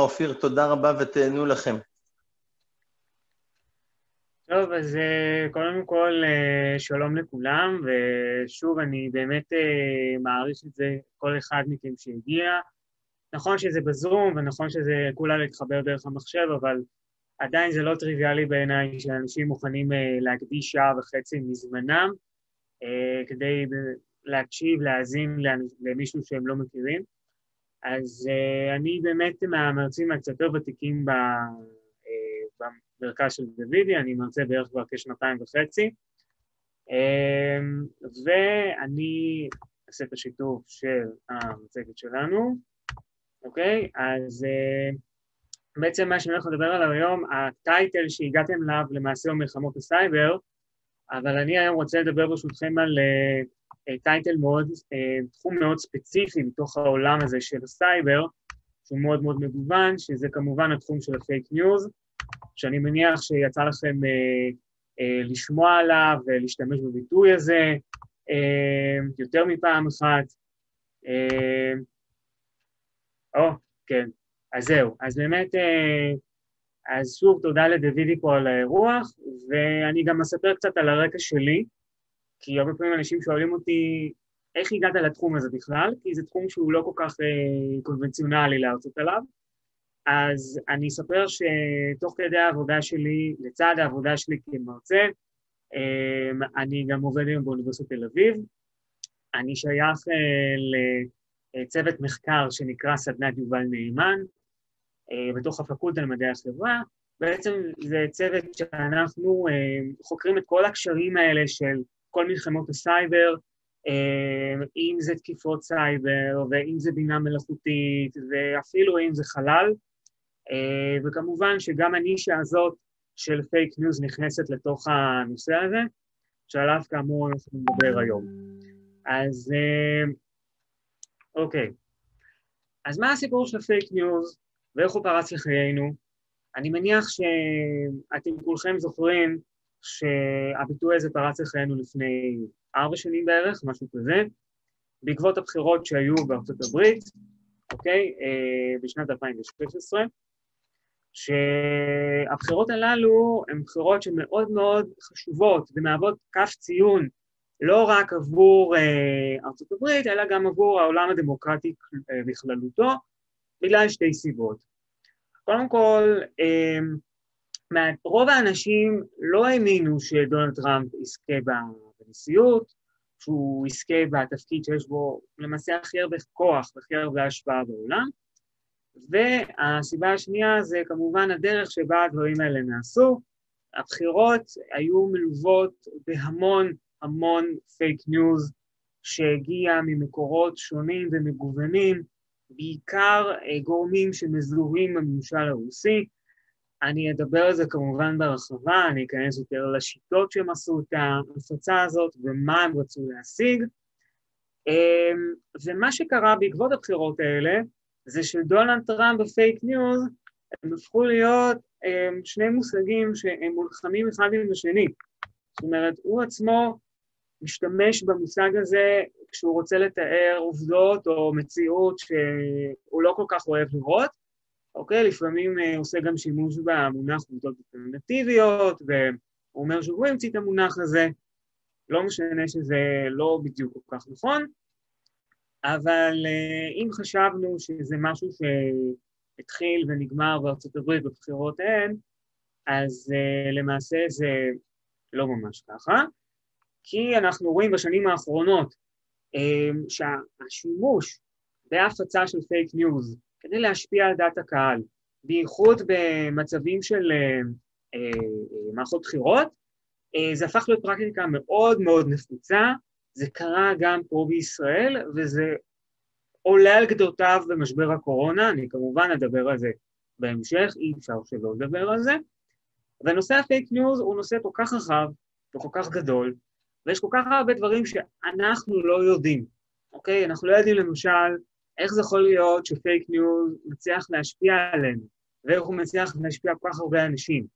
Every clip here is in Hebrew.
אופיר, תודה רבה ותהנו לכם. טוב, אז קודם כל שלום לכולם, ושוב אני באמת מעריך את זה, כל אחד מכם שהגיע. נכון שזה בזום, ונכון שזה כולה להתחבר דרך המחשב, אבל עדיין זה לא טריוויאלי בעיניי שאנשים מוכנים להקדיש שעה וחצי מזמנם, כדי להקשיב, להאזין למישהו שהם לא מכירים. אז אני באמת מהמרצים הקצת יותר ותיקים במרכז של דוידי, אני מרצה בערך כבר כשנתיים וחצי, ואני אעשה את השיתוף של המצגת שלנו, אוקיי? אז בעצם מה שאני הולך לדבר עליו היום, הטייטל שהגעתם אליו למעשה הוא מלחמות הסייבר, אבל אני היום רוצה לדבר ברשותכם על טייטל מאוד, תחום מאוד ספציפי מתוך העולם הזה של הסייבר, שהוא מאוד מאוד מגוון, שזה כמובן התחום של הפייק ניוז, שאני מניח שיצא לכם לשמוע עליו ולהשתמש בביטוי הזה יותר מפעם אחת. כן, אז זהו. אז באמת, אז שוב תודה לדוידי פה על האירוח, ואני גם אספר קצת על הרקע שלי, כי הרבה פעמים אנשים שואלים אותי, איך הגעת לתחום הזה בכלל? כי זה תחום שהוא לא כל כך קונבנציונלי להרצות עליו. אז אני אספר שתוך כדי העבודה שלי, לצד העבודה שלי כמרצה, אני גם עובד היום באוניברסיטת תל אביב. אני שייך לצוות מחקר שנקרא סדנת יובל נאמן, בתוך הפקולטה למדעי החברה. בעצם זה צוות שאנחנו חוקרים את כל הקשרים האלה של כל מלחמות הסייבר, אם זה תקיפות סייבר, ואם זה בינה מלאכותית, ואפילו אם זה חלל, וכמובן שגם הנישה הזאת של פייק ניוז נכנסת לתוך הנושא הזה, שעליו כאמור אנחנו נדבר היום. אז אוקיי. אז מה הסיפור של פייק ניוז, ואיך הוא פרץ לחיינו? אני מניח שאתם כולכם זוכרים שהביטוי הזה פרץ לחיינו לפני 4 שנים בערך, משהו כזה, בעקבות הבחירות שהיו בארצות הברית, אוקיי, בשנת 2016, שהבחירות הללו הן בחירות שמאוד מאוד חשובות ומהוות כף ציון לא רק עבור ארצות הברית, אלא גם עבור העולם הדמוקרטי בכללותו, בגלל 2 סיבות. קודם כל, רוב האנשים לא האמינו שדונלד טראמפ יזכה בנשיאות, שהוא יזכה בתפקיד שיש בו למעשה הכי הרבה כוח והכי הרבה השפעה בעולם, והסיבה השנייה זה כמובן הדרך שבה הדברים האלה נעשו. הבחירות היו מלוות בהמון המון פייק ניוז שהגיע ממקורות שונים ומגוונים, בעיקר גורמים שמזוהים בממשל הרוסי. אני אדבר על זה כמובן ברחבה, אני אכנס יותר לשיטות שהם עשו את ההפצה הזאת ומה הם רצו להשיג. ומה שקרה בעקבות הבחירות האלה, זה שדונלד טראמפ בפייק ניוז, הם הפכו להיות 2 מושגים שהם מולחמים אחד עם השני. זאת אומרת, הוא עצמו משתמש במושג הזה כשהוא רוצה לתאר עובדות או מציאות שהוא לא כל כך אוהב לראות. אוקיי, לפעמים הוא עושה גם שימוש במונח עובדות אלטרנטיביות, והוא אומר שהוא המציא את המונח הזה, לא משנה שזה לא בדיוק כל כך נכון, אבל אם חשבנו שזה משהו שהתחיל ונגמר בארצות הברית בבחירות ההן, אז למעשה זה לא ממש ככה, כי אנחנו רואים בשנים האחרונות שהשימוש בהפצה של פייק ניוז כדי להשפיע על דעת הקהל, בייחוד במצבים של מערכות בחירות, זה הפך להיות פרקטיקה מאוד מאוד נפוצה, זה קרה גם פה בישראל, וזה עולה על גדותיו במשבר הקורונה, אני כמובן אדבר על זה בהמשך, אי אפשר שלא לדבר על זה, ונושא הפייק ניוז הוא נושא כל כך רחב וכל כך גדול, ויש כל כך הרבה דברים שאנחנו לא יודעים, אוקיי? אנחנו לא יודעים למשל איך זה יכול להיות שפייק ניוז מצליח להשפיע עלינו, ואיך הוא מצליח להשפיע על כל כך הרבה אנשים,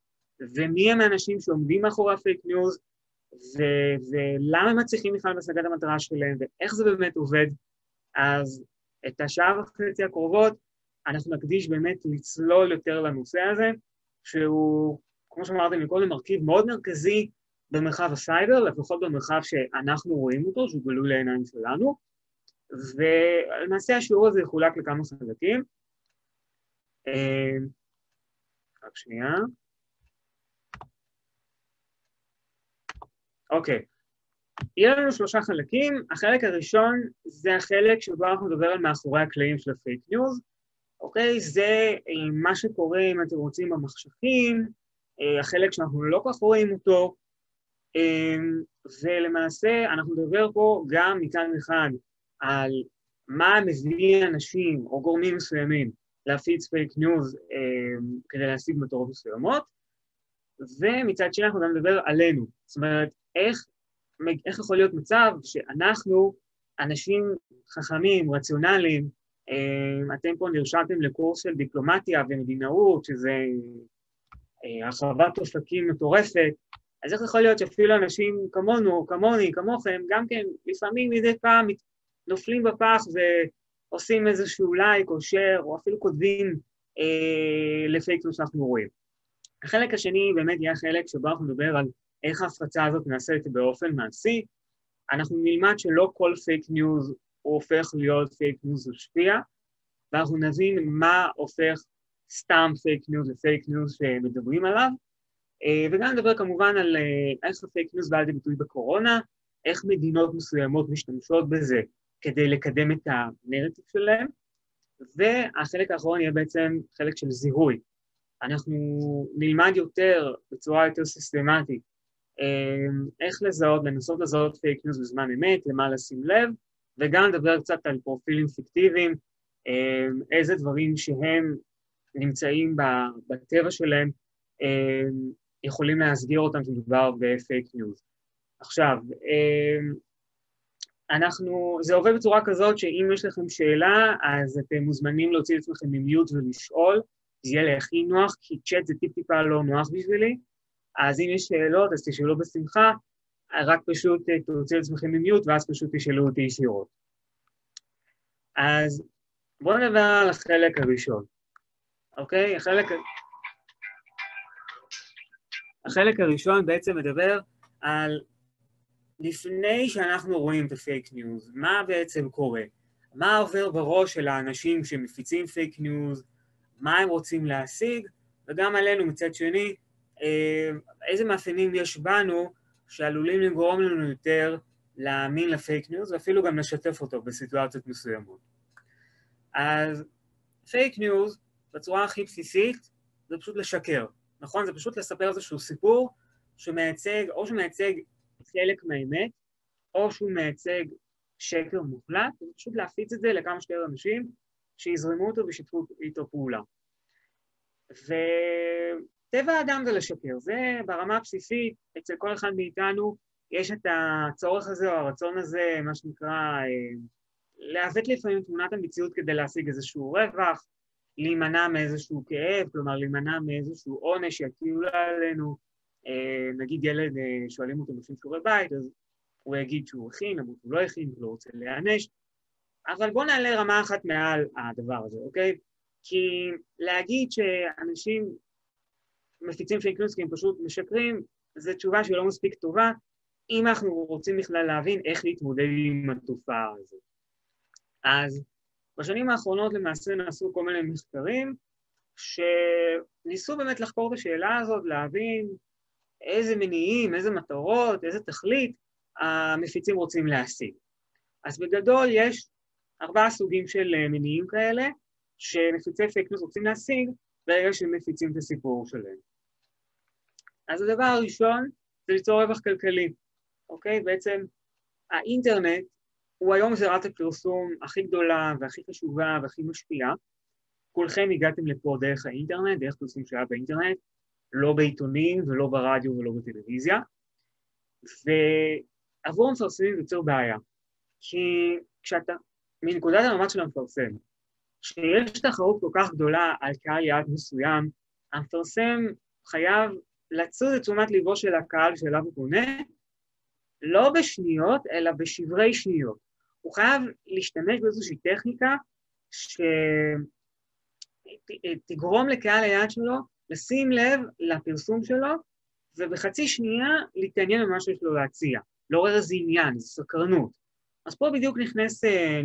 ומי הם האנשים שעומדים מאחורי הפייק ניוז, ולמה הם מצליחים בכלל בהשגת המטרה שלהם, ואיך זה באמת עובד. אז את השעה וחצי הקרובות אנחנו נקדיש באמת לצלול יותר לנושא הזה, שהוא, כמו שאמרתי מקודם, מרכיב מאוד מרכזי במרחב הסייבר, לפחות במרחב שאנחנו רואים אותו, שהוא גלוי לעיניים שלנו, ולמעשה השיעור הזה יחולק לכמה חלקים. רק שנייה. אוקיי. יהיה לנו 3 חלקים. החלק הראשון זה החלק שבו אנחנו נדבר על מאחורי הקלעים של הפייק ניוז. אוקיי? זה מה שקורה, אם אתם רוצים, במחשכים, החלק שאנחנו לא כך רואים אותו, ולמעשה אנחנו נדבר פה גם מצד אחד על מה מביא אנשים או גורמים מסוימים להפיץ פייק ניוז כדי להשיג מטרות מסוימות, ומצד שני אנחנו גם נדבר עלינו. זאת אומרת, איך יכול להיות מצב שאנחנו, אנשים חכמים, רציונליים, אתם פה נרשמתם לקורס של דיפלומטיה ומדינאות, שזה הרחבת אופקים מטורפת, אז איך יכול להיות שאפילו אנשים כמונו, כמוני, כמוכם, גם כן לפעמים מדי פעם נופלים בפח ועושים איזשהו לייק או שייר, או אפילו כותבים לפייק ניוז שאנחנו רואים. החלק השני באמת יהיה החלק שבו אנחנו נדבר על איך ההפצה הזאת נעשית באופן מעשי. אנחנו נלמד שלא כל פייק ניוז הוא הופך להיות פייק ניוז משפיע, ואנחנו נבין מה הופך סתם פייק ניוז לפייק ניוז שמדברים עליו, וגם נדבר כמובן על איך הפייק ניוז בא לידי ביטוי בקורונה, איך מדינות מסוימות משתמשות בזה כדי לקדם את הנרטיב שלהם, והחלק האחרון יהיה בעצם חלק של זיהוי. אנחנו נלמד יותר, בצורה יותר סיסטמטית, איך לזהות, לנסות לזהות פייק ניוז בזמן אמת, למה לשים לב, וגם נדבר קצת על פרופילים פיקטיביים, איזה דברים שהם נמצאים בטבע שלהם, יכולים להסגיר אותם שמדובר בפייק ניוז. עכשיו, זה עובד בצורה כזאת שאם יש לכם שאלה, אז אתם מוזמנים להוציא את עצמכם ממיוט ולשאול, זה יהיה לי הכי נוח, כי צ'אט זה טיפה לא נוח בשבילי, אז אם יש שאלות, אז תשאלו בשמחה, רק פשוט תוציאו את עצמכם ממיוט, ואז פשוט תשאלו אותי ישירות. אז בואו נדבר על החלק הראשון, אוקיי? החלק הראשון בעצם מדבר על לפני שאנחנו רואים את הפייק ניוז, מה בעצם קורה? מה עובר בראש של האנשים שמפיצים פייק ניוז, מה הם רוצים להשיג, וגם עלינו מצד שני, איזה מאפיינים יש בנו שעלולים לגרום לנו יותר להאמין לפייק ניוז, ואפילו גם לשתף אותו בסיטואציות מסוימות. אז פייק ניוז, בצורה הכי בסיסית, זה פשוט לשקר, נכון? זה פשוט לספר איזשהו סיפור שמייצג, או שמייצג חלק מהאמת, או שהוא מייצג שקר מוחלט, זה פשוט להפיץ את זה לכמה שיותר אנשים שיזרמו אותו ושיתפו איתו פעולה. וטבע האדם זה לשקר, זה ברמה הבסיסית, אצל כל אחד מאיתנו יש את הצורך הזה או הרצון הזה, מה שנקרא, לעוות לפעמים תמונת המציאות כדי להשיג איזשהו רווח, להימנע מאיזשהו כאב, כלומר להימנע מאיזשהו עונש שיטילו עלינו, נגיד ילד שואלים אותו בשביל שיעורי בית, אז הוא יגיד שהוא הכין, אבל הוא לא הכין, הוא לא רוצה להיענש, אבל בואו נעלה רמה אחת מעל הדבר הזה, אוקיי? כי להגיד שאנשים מפיצים פייק ניוז כי הם פשוט משקרים, זו תשובה שהיא לא מספיק טובה, אם אנחנו רוצים בכלל להבין איך להתמודד עם התופעה הזאת. אז בשנים האחרונות למעשה נעשו כל מיני מחקרים, שניסו באמת לחקור את השאלה הזאת, להבין איזה מניעים, איזה מטרות, איזה תכלית המפיצים רוצים להשיג. אז בגדול יש 4 סוגים של מניעים כאלה, שמפיצי פייק ניוז רוצים להשיג, ברגע שהם מפיצים את הסיפור שלהם. אז הדבר הראשון זה ליצור רווח כלכלי, אוקיי? בעצם האינטרנט הוא היום זירת הפרסום הכי גדולה והכי חשובה והכי משפיעה. כולכם הגעתם לפה דרך האינטרנט, דרך פרסום שהיה באינטרנט, לא בעיתונים ולא ברדיו ולא בטלוויזיה, ועבור המפרסמים זה יוצר בעיה. כי כשאתה, מנקודת המבט של המפרסם, כשיש תחרות כל כך גדולה על קהל יעד מסוים, המפרסם חייב לצוד את תשומת ליבו של הקהל שאליו הוא פונה, לא בשניות, אלא בשברי שניות. הוא חייב להשתמש באיזושהי טכניקה תגרום לקהל היעד שלו לשים לב לפרסום שלו, ובחצי שנייה להתעניין במה שיש לו להציע. לעורר איזה עניין, איזו סקרנות. אז פה בדיוק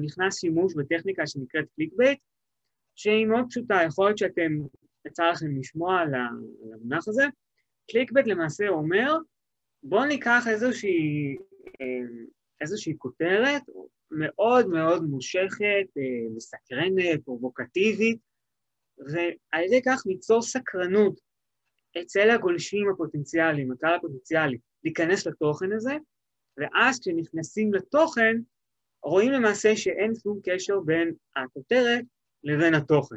נכנס שימוש בטכניקה שנקראת קליקבייט, שהיא מאוד פשוטה, יכול להיות שאתם, יצא לכם לשמוע על המונח הזה. קליקבייט למעשה אומר, בואו ניקח איזושהי כותרת מאוד מאוד מושכת, מסקרנת, פרובוקטיבית, ועל ידי כך ניצור סקרנות אצל הגולשים הפוטנציאליים, הקהל הפוטנציאלי, להיכנס לתוכן הזה, ואז כשנכנסים לתוכן, רואים למעשה שאין שום קשר בין הכותרת לבין התוכן.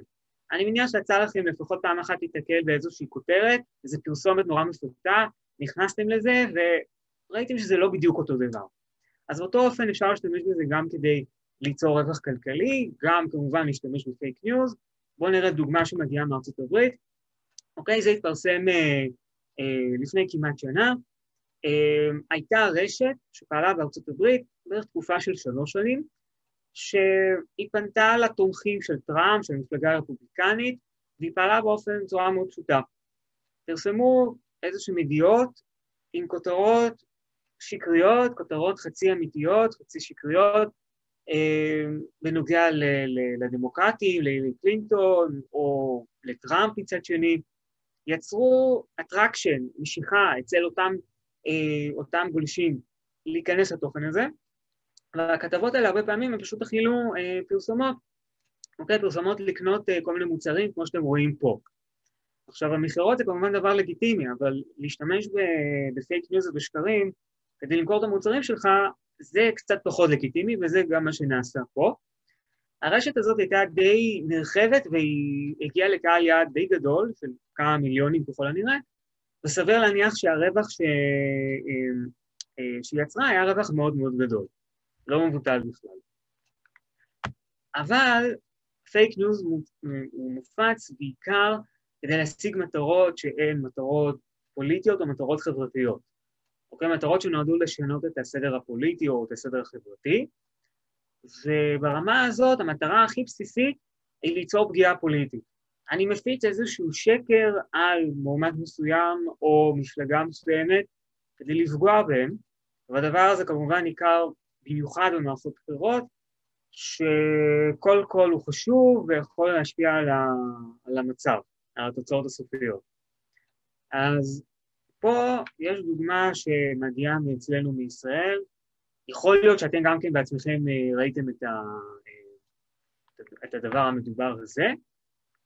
אני מניח שיצא לכם לפחות פעם אחת להתקל באיזושהי כותרת, איזו פרסומת נורא מפורטה, נכנסתם לזה וראיתם שזה לא בדיוק אותו דבר. אז באותו אופן אפשר להשתמש בזה גם כדי ליצור רווח כלכלי, גם כמובן להשתמש בפייק ניוז. בואו נראה דוגמה שמגיעה מארצות הברית. אוקיי, זה התפרסם לפני כמעט שנה. הייתה רשת שפעלה בארצות הברית בערך תקופה של 3 שנים, שהיא פנתה לתומכים של טראמפ, של המפלגה הרפובליקנית, והיא פעלה באופן צורה מאוד פשוטה. פרסמו איזשהם ידיעות עם כותרות שקריות, כותרות חצי אמיתיות, חצי שקריות, בנוגע לדמוקרטים, לקלינטון או לטראמפ מצד שני, יצרו אטרקשן, משיכה אצל אותם גולשים להיכנס לתוכן הזה, והכתבות האלה הרבה פעמים הם פשוט הכילו פרסומות, אוקיי, פרסומות לקנות כל מיני מוצרים כמו שאתם רואים פה. עכשיו, המכירות זה כמובן דבר לגיטימי, אבל להשתמש בפייק ניוז ובשקרים, כדי למכור את המוצרים שלך, זה קצת פחות לגיטימי, וזה גם מה שנעשה פה. הרשת הזאת הייתה די נרחבת, והיא הגיעה לקהל יעד די גדול, של כמה מיליונים ככל הנראה, וסביר להניח שהרווח שהיא יצרה היה רווח מאוד מאוד גדול, לא מבוטל בכלל. אבל פייק ניוז הוא מופץ בעיקר כדי להשיג מטרות שהן מטרות פוליטיות או מטרות חברתיות. אוקיי, מטרות שנועדו לשנות את הסדר הפוליטי או את הסדר החברתי, וברמה הזאת המטרה הכי בסיסית היא ליצור פגיעה פוליטית. אני מפיץ איזשהו שקר על מועמד מסוים או מפלגה מסוימת כדי לפגוע בהם, והדבר הזה כמובן ניכר במיוחד במערכות בחירות, שכל קול הוא חשוב ויכול להשפיע על המצב, על התוצאות הסופיות. אז פה יש דוגמה שמגיעה מאצלנו מישראל, יכול להיות שאתם גם כן בעצמכם ראיתם את הדבר המדובר הזה,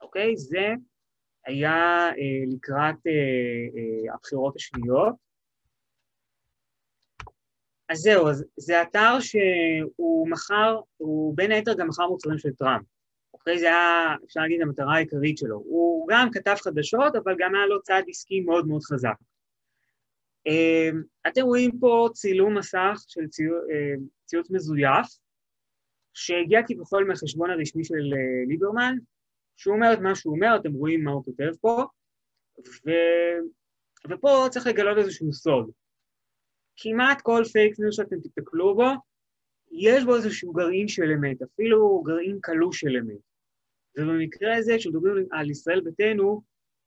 אוקיי? זה היה לקראת הבחירות השניות. אז זהו, זה אתר הוא בין היתר גם מכר מוצרים של טראמפ. אוקיי? זה היה, אפשר להגיד, המטרה העיקרית שלו. הוא גם כתב חדשות, אבל גם היה לו צעד עסקי מאוד מאוד חזק. אתם רואים פה צילום מסך של ציוץ מזויף, שהגיע כביכול מהחשבון הרשמי של ליברמן, שהוא אומר את מה שהוא אומר, אתם רואים מה הוא כותב פה, ופה צריך לגלות איזשהו סוד. כמעט כל פייק ניוז שאתם תתקלו בו, יש בו איזשהו גרעין של אמת, אפילו גרעין קלוש של אמת. ובמקרה הזה, כשמדברים על ישראל ביתנו,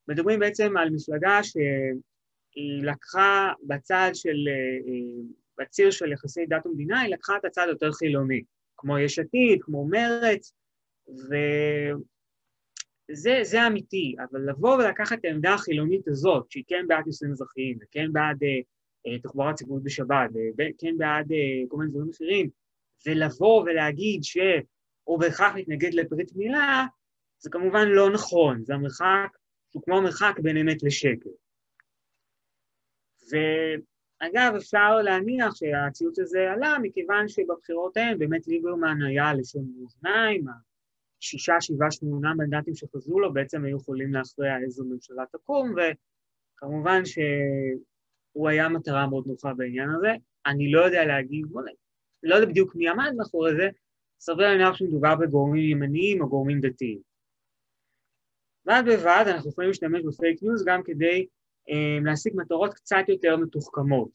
מדברים בעצם על מפלגה שהיא לקחה בציר של יחסי דת ומדינה, היא לקחה את הצד יותר חילוני, כמו יש עתיד, כמו מרץ, וזה אמיתי, אבל לבוא ולקחת את העמדה החילונית הזאת, שהיא כן בעד נישואים אזרחיים, וכן בעד תחבורה ציבורית בשבת, וכן בעד כל מיני דברים אחרים, ולבוא ולהגיד שהוא בהכרח מתנגד לברית מילה, זה כמובן לא נכון, זה המרחק, שהוא כמו המרחק בין אמת לשקר. ואגב, אפשר להניח שהציוץ הזה עלה, מכיוון שבבחירות ההם באמת ליברמן היה לשון מאזניים, 6, 7, 8 מנדטים שחזרו לו, בעצם היו יכולים להכריע איזו ממשלה תקום, וכמובן שהוא היה מטרה מאוד נוחה בעניין הזה. אני לא יודע להגיד, לא יודע בדיוק מי עמד מאחורי זה, סביר להניח שמדובר בגורמים ימניים או גורמים דתיים. ועד בבד אנחנו יכולים להשתמש בפייק ניוז גם כדי להשיג מטרות קצת יותר מתוחכמות,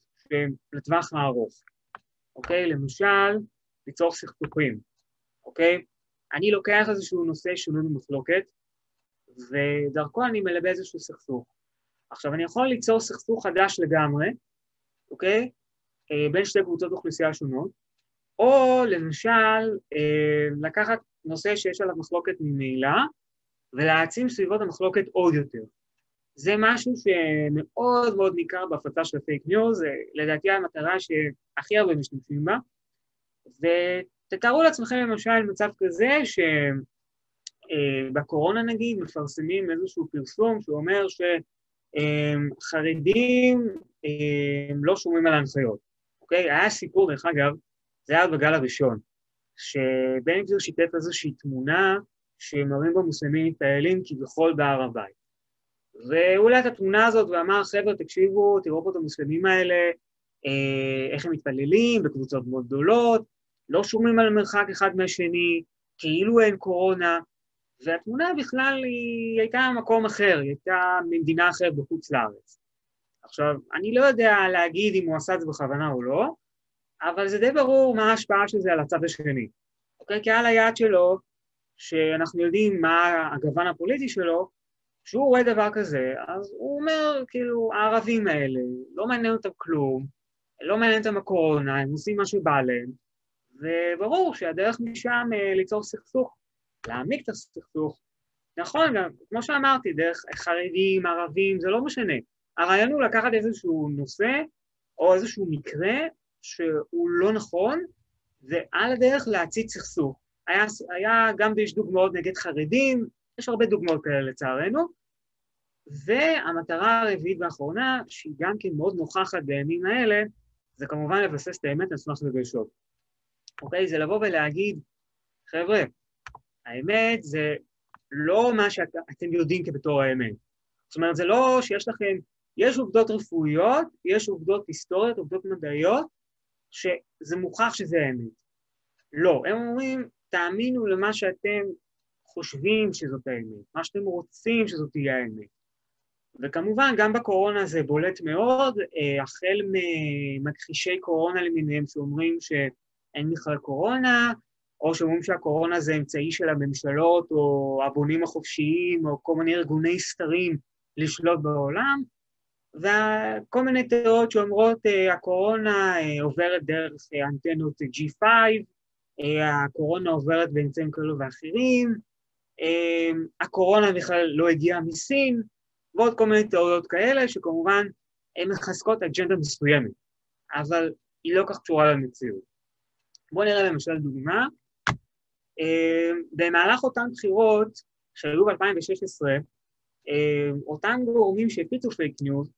לטווח הארוך. אוקיי? למשל, ליצור סכסוכים. אוקיי? אני לוקח איזשהו נושא שנוי במחלוקת, ודרכו אני מלבה איזשהו סכסוך. עכשיו, אני יכול ליצור סכסוך חדש לגמרי, אוקיי? בין שתי קבוצות אוכלוסייה שונות, או למשל, לקחת נושא שיש עליו מחלוקת ממילא, ולהעצים סביבות המחלוקת עוד יותר. זה משהו שמאוד מאוד ניכר בהפצה של פייק ניוז, לדעתי המטרה שהכי הרבה משתמשים בה, ותתארו לעצמכם למשל מצב כזה שבקורונה נגיד מפרסמים איזשהו פרסום שאומר שחרדים לא שומרים על ההנחיות, אוקיי? היה סיפור דרך אגב, זה היה בגל הראשון, שבן גביר שיתף איזושהי תמונה שמראים בה מוסלמים מתפללים כביכול בהר הבית. והוא העלה את התמונה הזאת ואמר, חבר'ה, תקשיבו, תראו פה את המוסלמים האלה, איך הם מתפללים בקבוצות מאוד גדולות, לא שומרים על מרחק אחד מהשני, כאילו אין קורונה, והתמונה בכלל היא הייתה במקום אחר, היא הייתה ממדינה אחרת בחוץ לארץ. עכשיו, אני לא יודע להגיד אם הוא עשה את זה בכוונה או לא, אבל זה די ברור מה ההשפעה של זה על הצד השני. אוקיי? כי על היד שלו, שאנחנו יודעים מה הגוון הפוליטי שלו, כשהוא רואה דבר כזה, אז הוא אומר, כאילו, הערבים האלה, לא מעניין אותם כלום, לא מעניין אותם הקורונה, הם עושים מה שבא להם, וברור שהדרך משם ליצור סכסוך, להעמיק את הסכסוך. נכון, גם, כמו שאמרתי, דרך חרדים, ערבים, זה לא משנה. הרעיון הוא לקחת איזשהו נושא, או איזשהו מקרה, שהוא לא נכון, ועל הדרך להציץ סכסוך. היה גם יש דוגמאות נגד חרדים, יש הרבה דוגמאות כאלה לצערנו, והמטרה הרביעית והאחרונה, שהיא גם כן מאוד נוכחת בימים האלה, זה כמובן לבסס את האמת על סמך רגשות. אוקיי? זה לבוא ולהגיד, חבר'ה, האמת זה לא מה שאתם יודעים כבתור האמת. זאת אומרת, זה לא שיש לכם, יש עובדות רפואיות, יש עובדות היסטוריות, עובדות מדעיות, שזה מוכח שזה האמת. לא, הם אומרים, תאמינו למה שאתם חושבים שזאת האמת, מה שאתם רוצים שזאת תהיה האמת. וכמובן, גם בקורונה זה בולט מאוד, החל ממכחישי קורונה למיניהם שאומרים שאין בכלל קורונה, או שאומרים שהקורונה זה אמצעי של הממשלות, או הבונים החופשיים, או כל מיני ארגוני סתרים לשלוט בעולם, וכל מיני תיאוריות שאומרות, הקורונה עוברת דרך אנטנות G5, הקורונה עוברת באמצעים כאלו ואחרים, הקורונה בכלל לא הגיעה מסין, ועוד כל מיני תיאוריות כאלה, שכמובן הן מחזקות אג'נדה מסוימת, אבל היא לא כך קשורה למציאות. בואו נראה למשל דוגמה. במהלך אותן בחירות שהיו ב-2016, אותם גורמים שהפיצו פייק ניוז,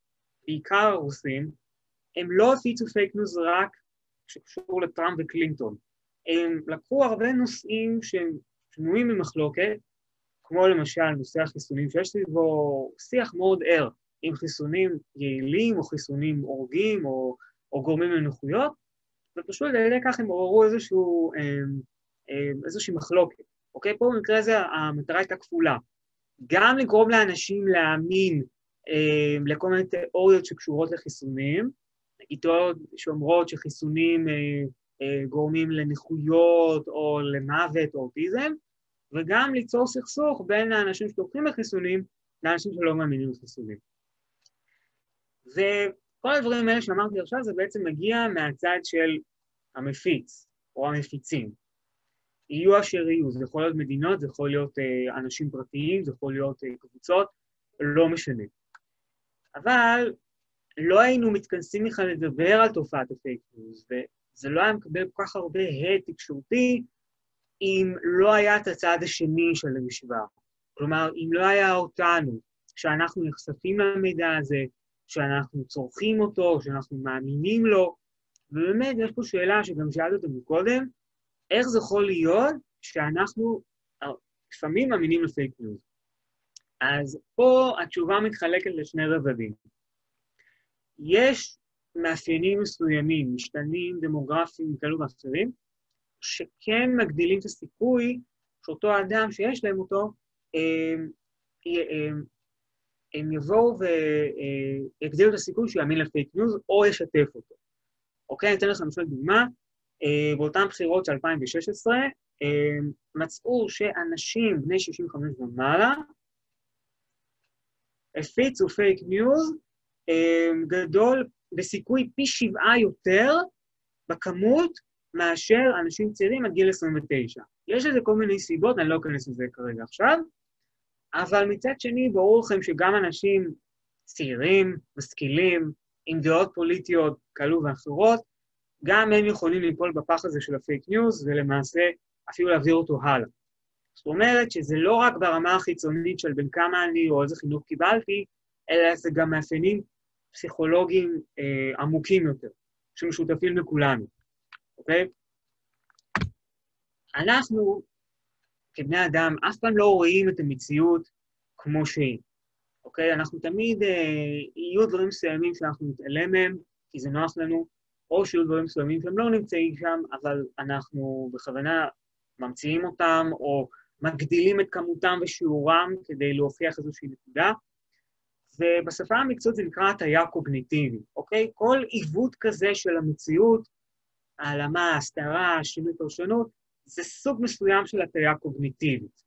בעיקר הרוסים, הם לא הפיצו פייק ניוז רק שקשור לטראמפ וקלינטון. הם לקחו הרבה נושאים שהם שנויים ממחלוקת, כמו למשל נושא החיסונים, שיש סביבו שיח מאוד ער, עם חיסונים יעילים או חיסונים הורגים או גורמים לנכויות, ופשוט על ידי כך הם עוררו איזושהי מחלוקת. אוקיי? פה במקרה הזה המטרה הייתה כפולה. גם לגרום לאנשים להאמין לכל מיני תיאוריות שקשורות לחיסונים, נגיד תיאוריות שאומרות שחיסונים גורמים לנכויות או למוות או אוטיזם, וגם ליצור סכסוך בין האנשים שתומכים בחיסונים לאנשים שלא מאמינים בחיסונים. וכל הדברים האלה שאמרתי עכשיו זה בעצם מגיע מהצד של המפיץ או המפיצים. יהיו אשר יהיו, זה יכול להיות מדינות, זה יכול להיות אנשים פרטיים, זה יכול להיות קבוצות, לא משנה. אבל לא היינו מתכנסים בכלל לדבר על תופעת הפייק ניוז, וזה לא היה מקבל כל כך הרבה הד תקשורתי, אם לא היה את הצד השני של המשוואה. כלומר, אם לא היה אותנו, שאנחנו נחשפים למידע הזה, שאנחנו צורכים אותו, שאנחנו מאמינים לו, ובאמת יש פה שאלה שגם שאלת אותנו קודם, איך זה יכול להיות שאנחנו לפעמים מאמינים לפייק ניוז? אז פה התשובה מתחלקת לשני רבדים. יש מאפיינים מסוימים, משתנים דמוגרפיים כאלו ואחרים, שכן מגדילים את הסיכוי שאותו האדם שיש להם אותו, הם יבואו ויגדילו את הסיכוי שהוא יאמין לפייק ניוז או ישתף אותו. אוקיי, אני אתן לכם למשל דוגמה, באותן בחירות של 2016, מצאו שאנשים בני 65 ומעלה, הפיצו פייק ניוז גדול בסיכוי פי 7 יותר בכמות מאשר אנשים צעירים עד גיל 29. יש לזה כל מיני סיבות, אני לא אכנס לזה כרגע עכשיו, אבל מצד שני ברור לכם שגם אנשים צעירים, משכילים, עם דעות פוליטיות כאלו ואחרות, גם הם יכולים ליפול בפח הזה של הפייק ניוז, ולמעשה אפילו להעביר אותו הלאה. זאת אומרת שזה לא רק ברמה החיצונית של בין כמה אני או איזה חינוך קיבלתי, אלא זה גם מאפיינים פסיכולוגיים עמוקים יותר, שמשותפים לכולנו, אוקיי? אנחנו, כבני אדם, אף פעם לא רואים את המציאות כמו שהיא, אוקיי? אנחנו תמיד, יהיו דברים מסוימים שאנחנו נתעלם מהם, כי זה נוח לנו, או שיהיו דברים מסוימים שהם לא נמצאים שם, אבל אנחנו בכוונה ממציאים אותם, או מגדילים את כמותם ושיעורם כדי להוכיח איזושהי נקודה, ובשפה המקצועית זה נקרא הטיה קוגניטיבית, אוקיי? כל עיוות כזה של המציאות, העלמה, הסתרה, שינוי פרשנות, זה סוג מסוים של הטיה קוגניטיבית.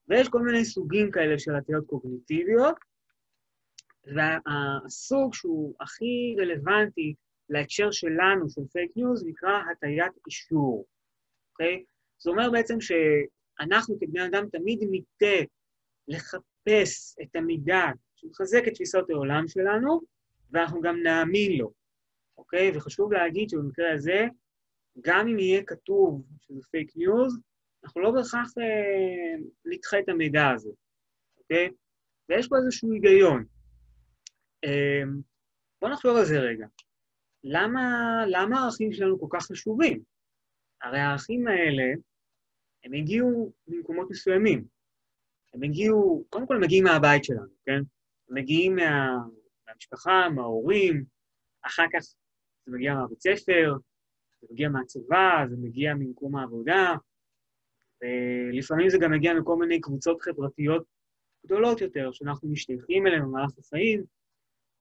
ויש כל מיני סוגים כאלה של הטיות קוגניטיביות, והסוג שהוא הכי רלוונטי להקשר שלנו, של פייק ניוז, נקרא הטיית אישור, אוקיי? זה אומר בעצם שאנחנו כבני אדם תמיד ניטה לחפש את המידע שמחזק את תפיסות העולם שלנו, ואנחנו גם נאמין לו, אוקיי? וחשוב להגיד שבמקרה הזה, גם אם יהיה כתוב שזה פייק ניוז, אנחנו לא בהכרח נדחה את המידע הזה, אוקיי? ויש פה איזשהו היגיון. בואו נחשוב על זה רגע. למה הערכים שלנו כל כך חשובים? הרי הערכים האלה, הם הגיעו ממקומות מסוימים. הם הגיעו, קודם כל הם מגיעים מהבית שלנו, כן? הם מגיעים מהמשפחה, מההורים, אחר כך זה מגיע מהבית ספר, זה מגיע מהצבא, זה מגיע ממקום העבודה, ולפעמים זה גם מגיע מכל מיני קבוצות חברתיות גדולות יותר, שאנחנו משתייכים אליהם במהלך החיים,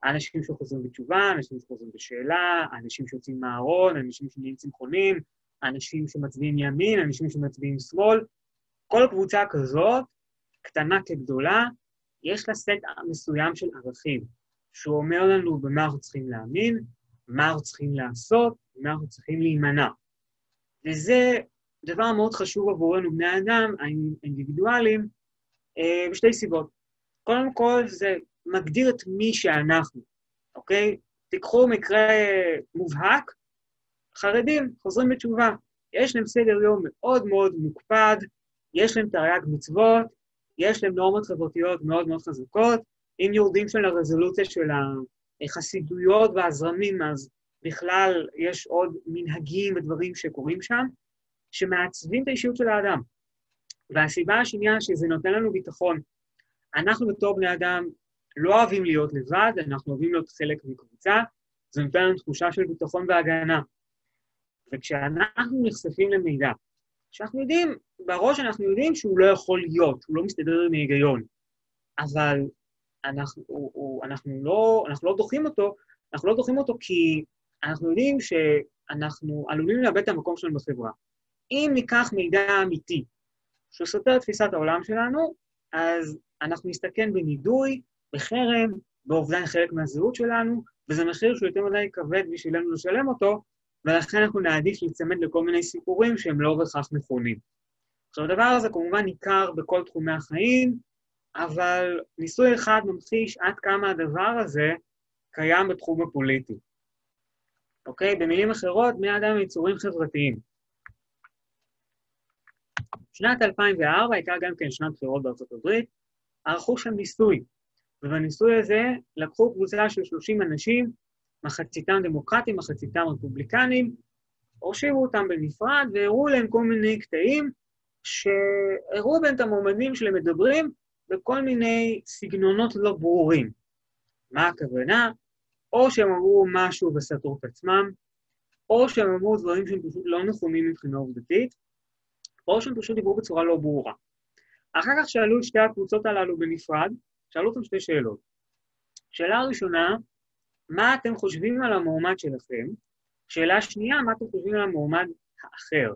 אנשים שחוזרים בתשובה, אנשים שחוזרים בשאלה, אנשים שיוצאים מהארון, אנשים שנהיים צמחונים, אנשים שמצביעים ימין, אנשים שמצביעים שמאל. כל קבוצה כזאת, קטנה כגדולה, יש לה סט מסוים של ערכים, שהוא אומר לנו במה אנחנו צריכים להאמין, מה אנחנו צריכים לעשות, ומה אנחנו צריכים להימנע. וזה דבר מאוד חשוב עבורנו בני האדם, האינדיבידואלים, בשתי סיבות. קודם כל, זה מגדיר את מי שאנחנו, אוקיי? תיקחו מקרה מובהק, חרדים חוזרים בתשובה. יש להם סדר יום מאוד מאוד מוקפד, יש להם תרי"ג מצוות, יש להם נורמות חברתיות מאוד מאוד חזקות, אם יורדים של הרזולוציה של החסידויות והזרמים, אז בכלל יש עוד מנהגים ודברים שקורים שם, שמעצבים את האישיות של האדם. והסיבה השנייה שזה נותן לנו ביטחון. אנחנו בתור בני אדם לא אוהבים להיות לבד, אנחנו אוהבים להיות חלק מקבוצה, זה נותן לנו תחושה של ביטחון והגנה. וכשאנחנו נחשפים למידע, שאנחנו יודעים, בראש אנחנו יודעים שהוא לא יכול להיות, שהוא לא מסתדר עם ההיגיון, אבל אנחנו לא דוחים אותו, אנחנו לא דוחים אותו כי אנחנו יודעים שאנחנו עלולים לאבד את המקום שלנו בחברה. אם ניקח מידע אמיתי, שהוא סותר את תפיסת העולם שלנו, אז אנחנו נסתכן בנידוי, בחרם, באובדן חלק מהזהות שלנו, וזה מחיר שהוא יותר מדי כבד בשבילנו לשלם אותו, ולכן אנחנו נעדיף להצמד לכל מיני סיפורים שהם לא בהכרח נכונים. עכשיו, הדבר הזה כמובן ניכר בכל תחומי החיים, אבל ניסוי אחד ממחיש עד כמה הדבר הזה קיים בתחום הפוליטי. אוקיי? במילים אחרות, בני אדם הם יצורים חברתיים. שנת 2004 הייתה גם כן שנת בחירות בארצות הברית, ערכו שם ניסוי, ובניסוי הזה לקחו קבוצה של 30 אנשים, מחציתם דמוקרטים, מחציתם רפובליקנים, הושיבו אותם בנפרד והראו להם כל מיני קטעים, שהראו בין את המועמדים שלהם מדברים בכל מיני סגנונות לא ברורים. מה הכוונה? או שהם אמרו משהו וסתרו את עצמם, או שהם אמרו דברים שהם פשוט לא נכונים מבחינה עובדתית, או שהם פשוט דיברו בצורה לא ברורה. אחר כך שאלו את שתי הקבוצות הללו בנפרד, שאלו אותם שתי שאלות. שאלה הראשונה, מה אתם חושבים על המועמד שלכם? שאלה שנייה, מה אתם חושבים על המועמד האחר?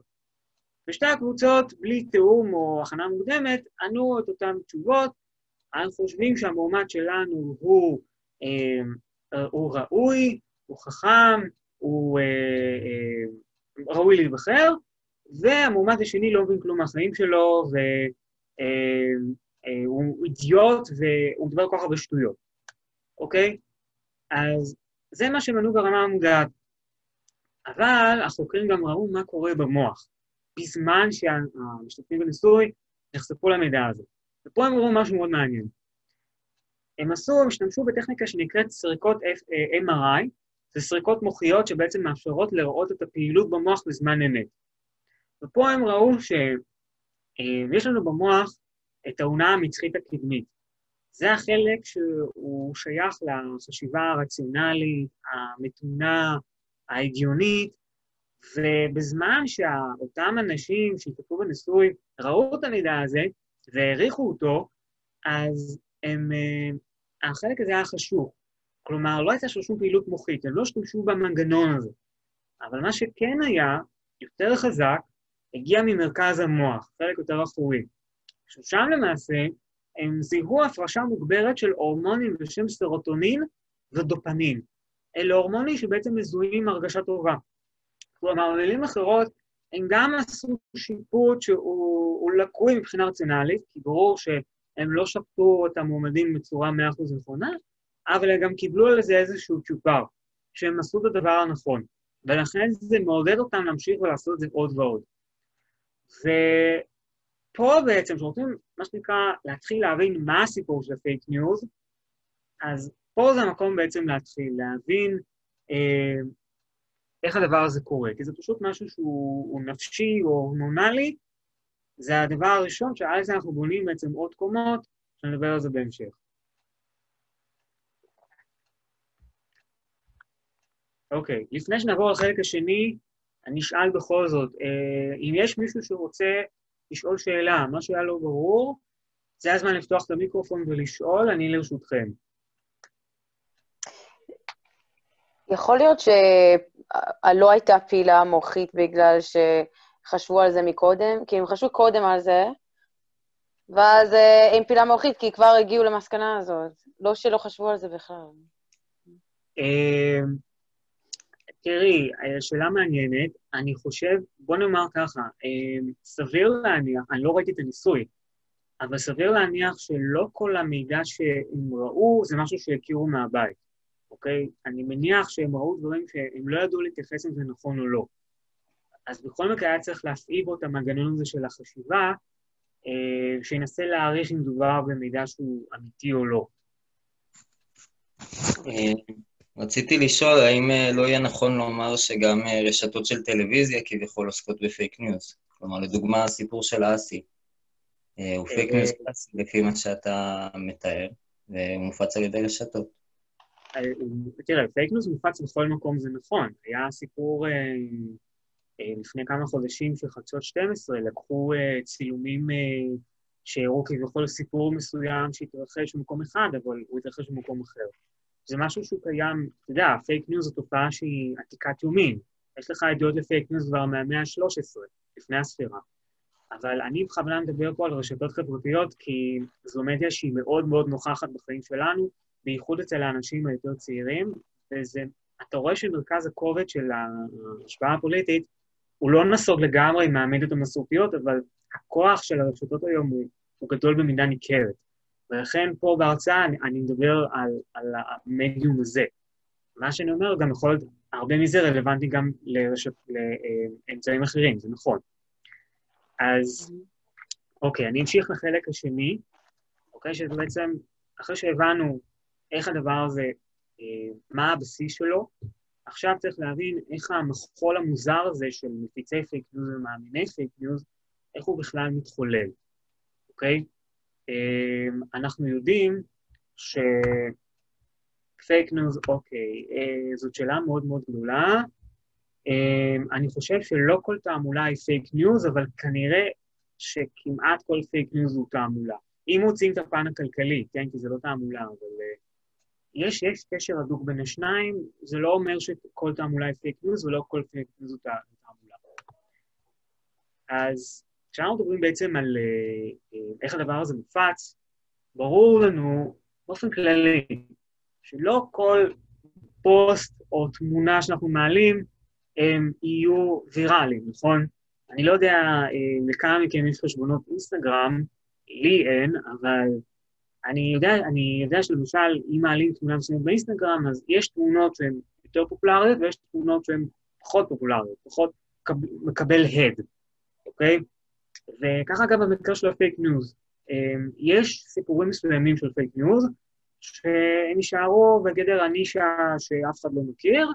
ושתי הקבוצות, בלי תיאום או הכנה מוקדמת, ענו את אותן תשובות, אנחנו חושבים שהמועמד שלנו הוא ראוי, הוא חכם, הוא ראוי להיבחר, והמועמד השני לא מבין כלום מהחיים שלו, והוא אידיוט, והוא מדבר כל כך הרבה שטויות, אוקיי? אז זה מה שמנו ברמה המודעת. אבל החוקרים גם ראו מה קורה במוח, בזמן שהמשתתפים בניסוי נחשפו למידע הזה. ופה הם ראו משהו מאוד מעניין. הם השתמשו בטכניקה שנקראת סריקות MRI, זה סריקות מוחיות שבעצם מאפשרות לראות את הפעילות במוח בזמן אמת. ופה הם ראו שיש לנו במוח את האונה המצחית הקדמית. זה החלק שהוא שייך לחשיבה הרציונלית, המתונה, ההגיונית, ובזמן שאותם אנשים שהתעקפו בניסוי ראו את המידע הזה והעריכו אותו, אז החלק הזה היה חשוב. כלומר, לא הייתה שום פעילות מוחית, הם לא השתמשו במנגנון הזה. אבל מה שכן היה, יותר חזק, הגיע ממרכז המוח, חלק יותר אחורי. ששם למעשה, הם זיהו הפרשה מוגברת של הורמונים בשם סרוטונין ודופמין. אלה הורמונים שבעצם מזוהים עם הרגשה טובה. כלומר, במילים אחרות, הם גם עשו שיפוט שהוא לקוי מבחינה רציונלית, כי ברור שהם לא שפטו את המועמדים בצורה 100% נכונה, אבל הם גם קיבלו על זה איזשהו צ'ופר, שהם עשו את הדבר הנכון. ולכן זה מעודד אותם להמשיך ולעשות את זה עוד ועוד. ופה בעצם, כשרוצים, מה שנקרא, להתחיל להבין מה הסיפור של הפייק ניוז, אז פה זה המקום בעצם להתחיל, להבין איך הדבר הזה קורה, כי זה פשוט משהו שהוא נפשי או הורמונלי, זה הדבר הראשון שעל זה אנחנו בונים בעצם עוד קומות, שנדבר על זה בהמשך. אוקיי, לפני שנעבור לחלק השני, אני אשאל בכל זאת, אם יש מישהו שרוצה לשאול שאלה, מה שהיה לא ברור, זה הזמן לפתוח את המיקרופון ולשאול, אני לרשותכם. יכול להיות שלא הייתה פעילה מוחית בגלל שחשבו על זה מקודם, כי הם חשבו קודם על זה, ואז אין פעילה מוחית כי כבר הגיעו למסקנה הזאת. לא שלא חשבו על זה בכלל. תראי, שאלה מעניינת, אני חושב, בוא נאמר ככה, סביר להניח, אני לא ראיתי את הניסוי, אבל סביר להניח שלא כל המידע שהם ראו זה משהו שהכירו מהבית, אוקיי? אני מניח שהם ראו דברים שהם לא ידעו להתייחס אם זה נכון או לא. אז בכל מקרה היה צריך להפעיל בו את המנגנון הזה של החשיבה, שינסה להעריך אם מדובר במידע שהוא אמיתי או לא. רציתי לשאול, האם לא יהיה נכון לומר שגם רשתות של טלוויזיה כביכול עוסקות בפייק ניוז? כלומר, לדוגמה, הסיפור של אסי. הוא פייק ניוז לפי מה שאתה מתאר, והוא מופץ על ידי רשתות. תראה, פייק ניוז מופץ בכל מקום, זה נכון. היה סיפור לפני כמה חודשים של חדשות 12, לקחו צילומים שהראו כביכול סיפור מסוים שהתרחש במקום אחד, אבל הוא התרחש במקום אחר. זה משהו שהוא קיים, אתה יודע, פייק ניוז זו תופעה שהיא עתיקת יומין. יש לך עדויות לפייק ניוז כבר מהמאה ה-13, לפני הספירה. אבל אני בכוונה מדבר פה על רשתות חברתיות, כי זו מדיה שהיא מאוד מאוד נוכחת בחיים שלנו, בייחוד אצל האנשים היותר צעירים, אתה רואה שמרכז הכובד של ההשפעה הפוליטית, הוא לא נסוג לגמרי מהמדיות המסורתיות, אבל הכוח של הרשתות היום הוא גדול במידה ניכרת. ולכן פה בהרצאה אני מדבר על המדיום הזה. מה שאני אומר, גם יכול להיות, הרבה מזה רלוונטי גם לאמצעים אחרים, זה נכון. אז, אוקיי, אני אמשיך לחלק השני, אוקיי, שזה בעצם, אחרי שהבנו איך הדבר הזה, מה הבסיס שלו, עכשיו צריך להבין איך המחול המוזר הזה של מפיצי פייק ניוז ומאמיני פייק ניוז, איך הוא בכלל מתחולל, אוקיי? אנחנו יודעים שפייק ניוז, אוקיי, זאת שאלה מאוד מאוד גדולה. אני חושב שלא כל תעמולה היא פייק ניוז, אבל כנראה שכמעט כל פייק ניוז הוא תעמולה. אם מוצאים את הפן הכלכלי, כן, כי זה לא תעמולה, אבל יש קשר הדוק בין השניים, זה לא אומר שכל תעמולה היא פייק ניוז, ולא כל פייק ניוז הוא תעמולה. אז כשאנחנו מדברים בעצם על איך הדבר הזה מופץ, ברור לנו באופן כללי שלא כל פוסט או תמונה שאנחנו מעלים הם יהיו ויראליים, נכון? אני לא יודע לכמה מכם יש חשבונות אינסטגרם, לי אין, אבל אני יודע שלמשל, אם מעלים תמונה מסוימת באינסטגרם, אז יש תמונות שהן יותר פופולריות, ויש תמונות שהן פחות פופולריות, פחות מקבל הד, אוקיי? וככה גם במקרה של הפייק ניוז. יש סיפורים מסוימים של פייק ניוז, שהם יישארו בגדר הנישה שאף אחד לא מכיר,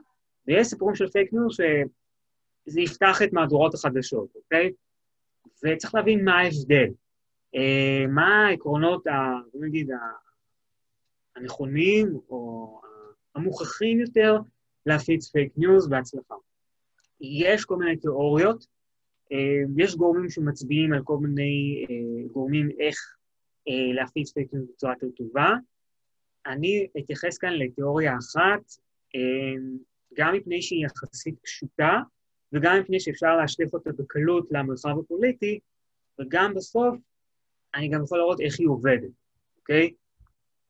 ויש סיפורים של פייק ניוז שזה יפתח את מהדורות החדשות, אוקיי? וצריך להבין מה ההבדל. מה העקרונות, נגיד, הנכונים או המוכחים יותר להפיץ פייק ניוז בהצלחה. יש כל מיני תיאוריות, יש גורמים שמצביעים על כל מיני גורמים איך להפיץ פייק ניוז בצורה יותר טובה. אני אתייחס כאן לתיאוריה אחת, גם מפני שהיא יחסית פשוטה, וגם מפני שאפשר להשליך אותה בקלות למרחב הפוליטי, וגם בסוף אני גם יכול לראות איך היא עובדת, אוקיי?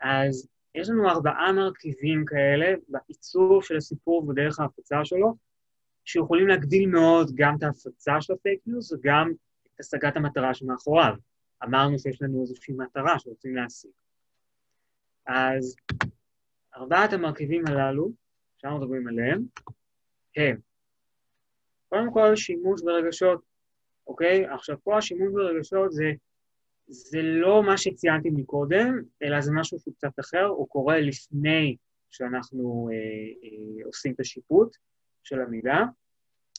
אז יש לנו 4 מרכיבים כאלה בעיצוב של הסיפור ודרך ההפצה שלו, שיכולים להגדיל מאוד גם את ההפצה של הפייק ניוז וגם את השגת המטרה שמאחוריו. אמרנו שיש לנו איזושהי מטרה שרוצים להשיג. אז 4 המרכיבים הללו, שאנחנו מדברים עליהם, הם קודם כל שימוש ברגשות, אוקיי? עכשיו פה השימוש ברגשות זה לא מה שציינתי מקודם, אלא זה משהו שהוא קצת אחר, הוא קורה לפני שאנחנו עושים את השיפוט של המידע.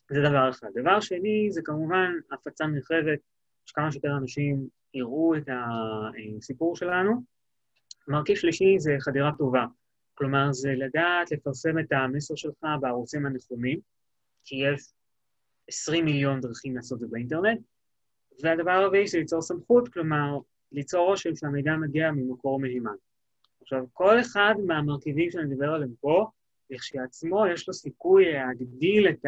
זה דבר אחד. דבר שני, זה כמובן הפצה נרחבת, שכמה שיותר אנשים יראו את הסיפור שלנו. מרכיב שלישי זה חדירה טובה. כלומר, זה לדעת לפרסם את המסר שלך בערוצים הנכונים, כי יש 20 מיליון דרכים לעשות את זה באינטרנט, והדבר הרביעי זה ליצור סמכות, כלומר, ליצור רושם שהמידע מגיע ממקור מהימן. עכשיו, כל אחד מהמרכיבים שאני מדבר עליהם פה, כשעצמו יש לו סיכוי להגדיל את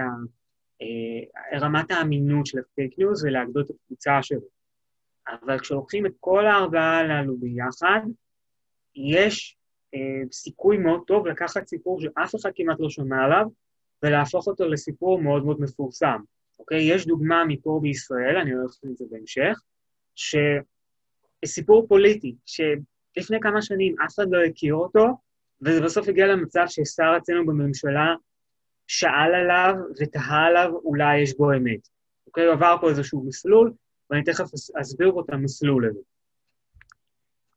רמת האמינות של הפייק ניוז ולהגדול את הקבוצה שלו. אבל כשלוקחים את כל 4 הללו ביחד, יש סיכוי מאוד טוב לקחת סיפור שאף אחד כמעט לא שומע עליו, ולהפוך אותו לסיפור מאוד מאוד מפורסם. אוקיי? יש דוגמה מפה בישראל, אני הולך לעשות את זה בהמשך, שסיפור פוליטי, שלפני כמה שנים אף אחד לא הכיר אותו, וזה בסוף הגיע למצב ששר אצלנו בממשלה שאל עליו ותהה עליו, אולי יש בו אמת. אוקיי? הוא עבר פה איזשהו מסלול, ואני תכף אסביר פה את המסלול הזה.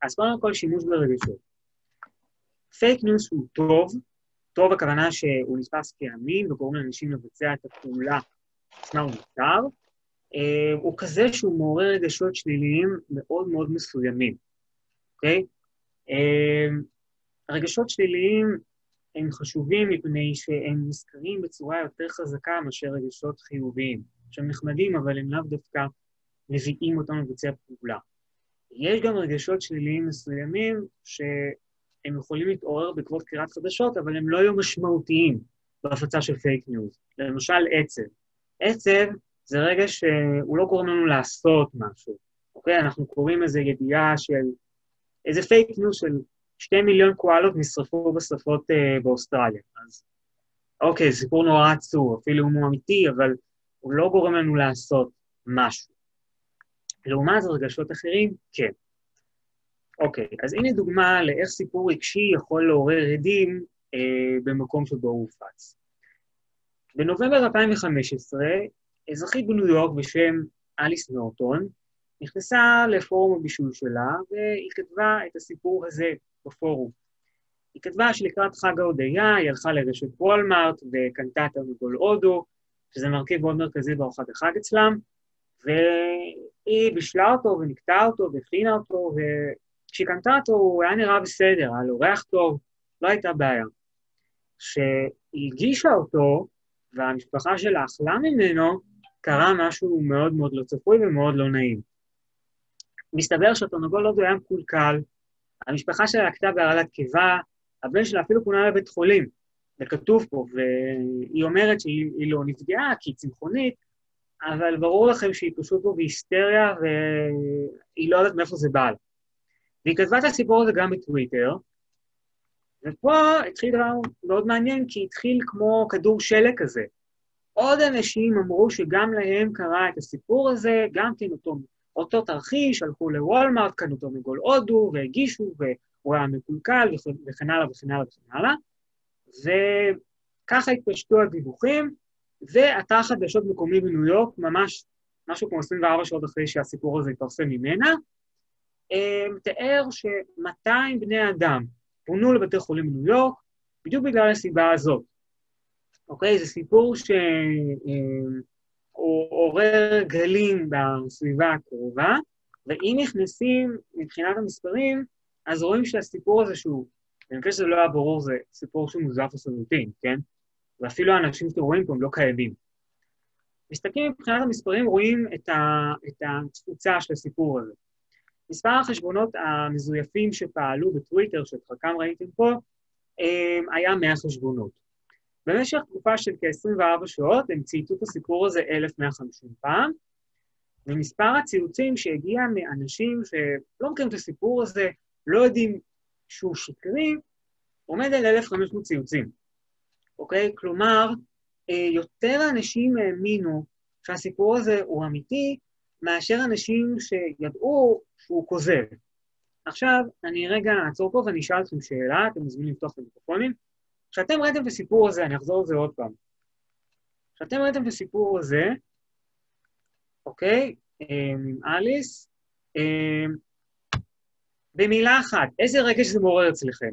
אז קודם כל שימוש ברגשות. פייק ניוז הוא טוב הכוונה שהוא נתפס כאמין, וגורם לאנשים לבצע את הפעולה עצמה הוא מותר, הוא כזה שהוא מעורר רגשות שליליים מאוד מאוד מסוימים, אוקיי? הרגשות שליליים הם חשובים מפני שהם נזכרים בצורה יותר חזקה מאשר רגשות חיוביים, שהם נחמדים אבל הם לאו דווקא מביאים אותנו לבצע פעולה. יש גם רגשות שליליים מסוימים שהם יכולים להתעורר בעקבות קריאת חדשות, אבל הם לא יהיו משמעותיים בהפצה של פייק ניוז. למשל עצב. עצב זה רגע שהוא לא גורם לנו לעשות משהו, אוקיי? אנחנו קוראים איזו ידיעה של איזה פייק ניוז של 2 מיליון קואלות נשרפו בשרפות באוסטרליה. אז אוקיי, סיפור נורא עצוב, אפילו הוא אמיתי, אבל הוא לא גורם לנו לעשות משהו. לעומת רגשות אחרים, כן. אוקיי, אז הנה דוגמה לאיך סיפור רגשי יכול לעורר הדים במקום שבו הוא הופץ. בנובמבר 2015, אזרחית בניו יורק בשם אליס נורטון, נכנסה לפורום הבישול שלה, והיא כתבה את הסיפור הזה בפורום. היא כתבה שלקראת חג ההודיה, היא הלכה לרשת וולמארט וקנתה תרנגול הודו, שזה מרכיב מאוד מרכזי בארוחת החג אצלם, והיא בישלה אותו ונקטעה אותו והכינה אותו, וכשהיא קנתה אותו הוא היה נראה בסדר, היה לו ריח טוב, לא הייתה בעיה. כשהיא הגישה אותו, והמשפחה שלה אכלה ממנו, קרה משהו מאוד מאוד לא צפוי ומאוד לא נעים. מסתבר שהתרנגול הודו היה מקולקל, המשפחה שלה לקטה בהרעלת קיבה, הבן שלה אפילו פונה לבית חולים, וכתוב פה, והיא אומרת שהיא לא נפגעה, כי היא צמחונית, אבל ברור לכם שהיא פשוט פה בהיסטריה, והיא לא יודעת מאיפה זה בא. והיא כתבה את הסיפור הזה גם בטוויטר, ופה התחיל דבר מאוד מעניין, כי התחיל כמו כדור שלג כזה. עוד אנשים אמרו שגם להם קרה את הסיפור הזה, גם כן אותו תרחיש, הלכו לוולמארט, קנו אותו מגול הודו, והגישו, והוא היה מקולקל, וכן הלאה וכן הלאה וכן הלאה. וככה התפשטו הדיווחים, ואתר חדשות מקומי בניו יורק, ממש משהו כמו 24 שעות אחרי שהסיפור הזה התפרסם ממנה, תיאר ש200 בני אדם פונו לבתי חולים בניו יורק, בדיוק בגלל הסיבה הזאת. אוקיי? זה סיפור שהוא עורר גלים בסביבה הקרובה, ואם נכנסים מבחינת המספרים, אז רואים שהסיפור הזה שהוא, במקרה שזה לא היה ברור, זה סיפור שהוא מוזף לחלוטין, כן? ואפילו האנשים שאתם רואים פה הם לא קיימים. מסתכלים מבחינת המספרים, רואים את התפוצה של הסיפור הזה. מספר החשבונות המזויפים שפעלו בטוויטר, שאת חלקם ראיתם פה, היה 100 חשבונות. במשך תקופה של כ-24 שעות, הם צייתו את הסיפור הזה 1,150 פעם, ומספר הציוצים שהגיע מאנשים שלא מכירים את הסיפור הזה, לא יודעים שהוא שקרי, עומד על 1,500 ציוצים. אוקיי? כלומר, יותר אנשים האמינו שהסיפור הזה הוא אמיתי, מאשר אנשים שידעו שהוא כוזב. עכשיו, אני רגע אעצור פה ואני אשאל אתכם שאלה, אתם מזמינים לפתוח את המיקרופונים. כשאתם ראיתם את הסיפור הזה, אני אחזור על זה עוד פעם. כשאתם ראיתם את הסיפור הזה, אוקיי, עם אליס, במילה אחת, איזה רגש זה מעורר אצלכם?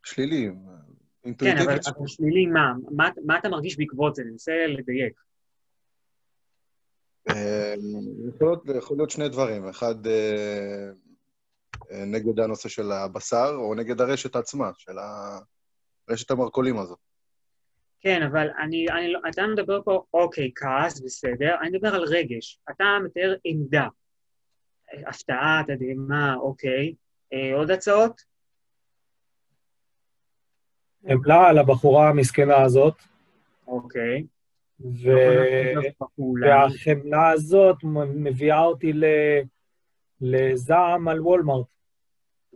שלילי, כן, אינטואיטיבית. אבל שלילי, מה אתה מרגיש בעקבות זה? אני מנסה לדייק. יכול להיות שני דברים. אחד, נגד הנושא של הבשר, או נגד הרשת עצמה, של רשת המרכולים הזאת. כן, אבל אתה מדבר פה, אוקיי, כעס, בסדר, אני מדבר על רגש. אתה מתאר עמדה. הפתעה, תדהמה, אוקיי. עוד הצעות? חמלה על הבחורה המסכנה הזאת. אוקיי. והחמלה הזאת מביאה אותי לזעם על וולמארט.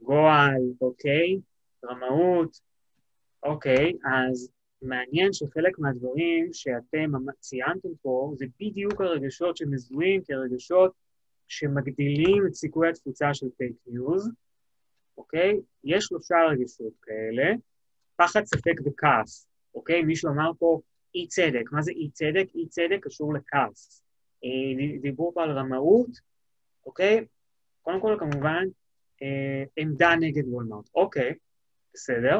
גועל, אוקיי. רמאות. אוקיי, אז מעניין שחלק מהדברים שאתם ציינתם פה, זה בדיוק הרגשות שמזוהים כרגשות שמגדילים את סיכוי התפוצה של פייק ניוז. אוקיי? יש 3 רגשות כאלה. פחד, ספק וכעס. אוקיי? מישהו אמר פה אי צדק. מה זה אי צדק? אי צדק קשור לכעס. דיברו פה על רמאות. אוקיי? קודם כל, כמובן, עמדה נגד וולמארט. אוקיי, בסדר.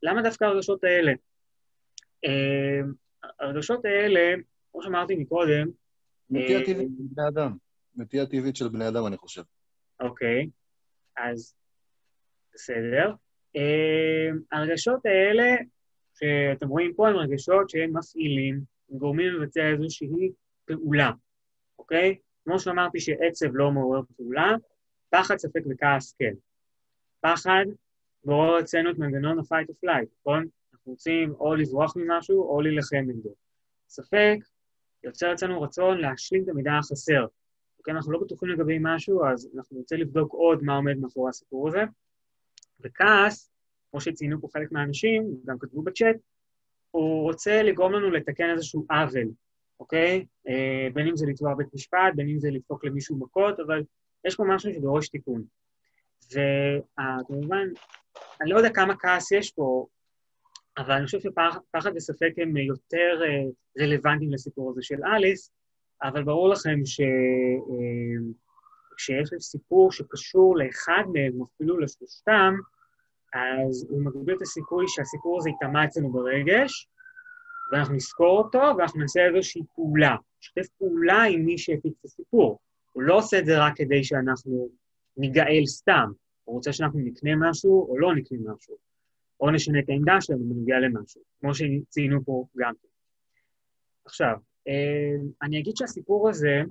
למה דווקא הרגשות האלה? הרגשות האלה, כמו שאמרתי מקודם... נטייה טבעית של בני אדם. נטייה טבעית של בני אדם, אני חושב. אוקיי, אז בסדר. הרגשות האלה, שאתם רואים פה, הן רגשות שהם מפעילים, גורמים לבצע איזושהי פעולה, אוקיי? כמו שאמרתי שעצב לא מעורר פעולה, פחד, ספק וכעס כן. פחד מעורר אצלנו את מנגנון ה-fight or flight, נכון? אנחנו רוצים או לברוח ממשהו או להילחם נגדו. ספק יוצר אצלנו רצון להשלים את המידע החסר. אוקיי, אנחנו לא בטוחים לגבי משהו, אז אנחנו רוצים לבדוק עוד מה עומד מאחורי הסיפור הזה. וכעס, כמו שציינו פה חלק מהאנשים, גם כתבו בצ'אט, הוא רוצה לגרום לנו לתקן איזשהו עוול, אוקיי? בין אם זה לתבוע בית משפט, בין אם זה לדפוק למישהו מכות, אבל יש פה משהו שדורש תיקון. וכמובן, אני לא יודע כמה כעס יש פה, אבל אני חושב שפחד וספק הם יותר רלוונטיים לסיפור הזה של אליס, אבל ברור לכם כשיש סיפור שקשור לאחד מהם, אפילו לשלושתם, אז הוא מגביל את הסיכוי שהסיפור הזה יטמע אצלנו ברגש, ואנחנו נזכור אותו, ואנחנו נעשה איזושהי פעולה. שתף פעולה עם מי שהפיץ את הסיפור. הוא לא עושה את זה רק כדי שאנחנו ניגאל סתם. הוא רוצה שאנחנו נקנה משהו או לא נקנה משהו. או נשנה את העמדה שלנו ונגיע למשהו, כמו שציינו פה גם. עכשיו, אני אגיד שהסיפור הזה,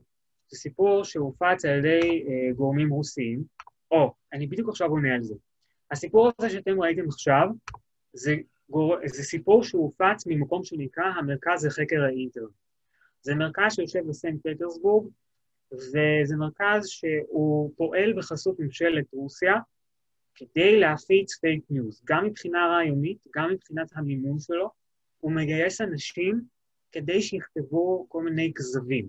זה סיפור שהופץ על ידי גורמים רוסיים, או, אני בדיוק עכשיו עונה על זה. הסיפור הזה שאתם ראיתם עכשיו, זה סיפור שהופץ ממקום שנקרא המרכז לחקר האינטרנט. זה מרכז שיושב בסנט פטרסבורג, וזה מרכז שהוא פועל בחסות ממשלת רוסיה, כדי להפיץ פייק ניוז, גם מבחינה רעיונית, גם מבחינת המימון שלו, הוא מגייס אנשים כדי שיכתבו כל מיני כזבים.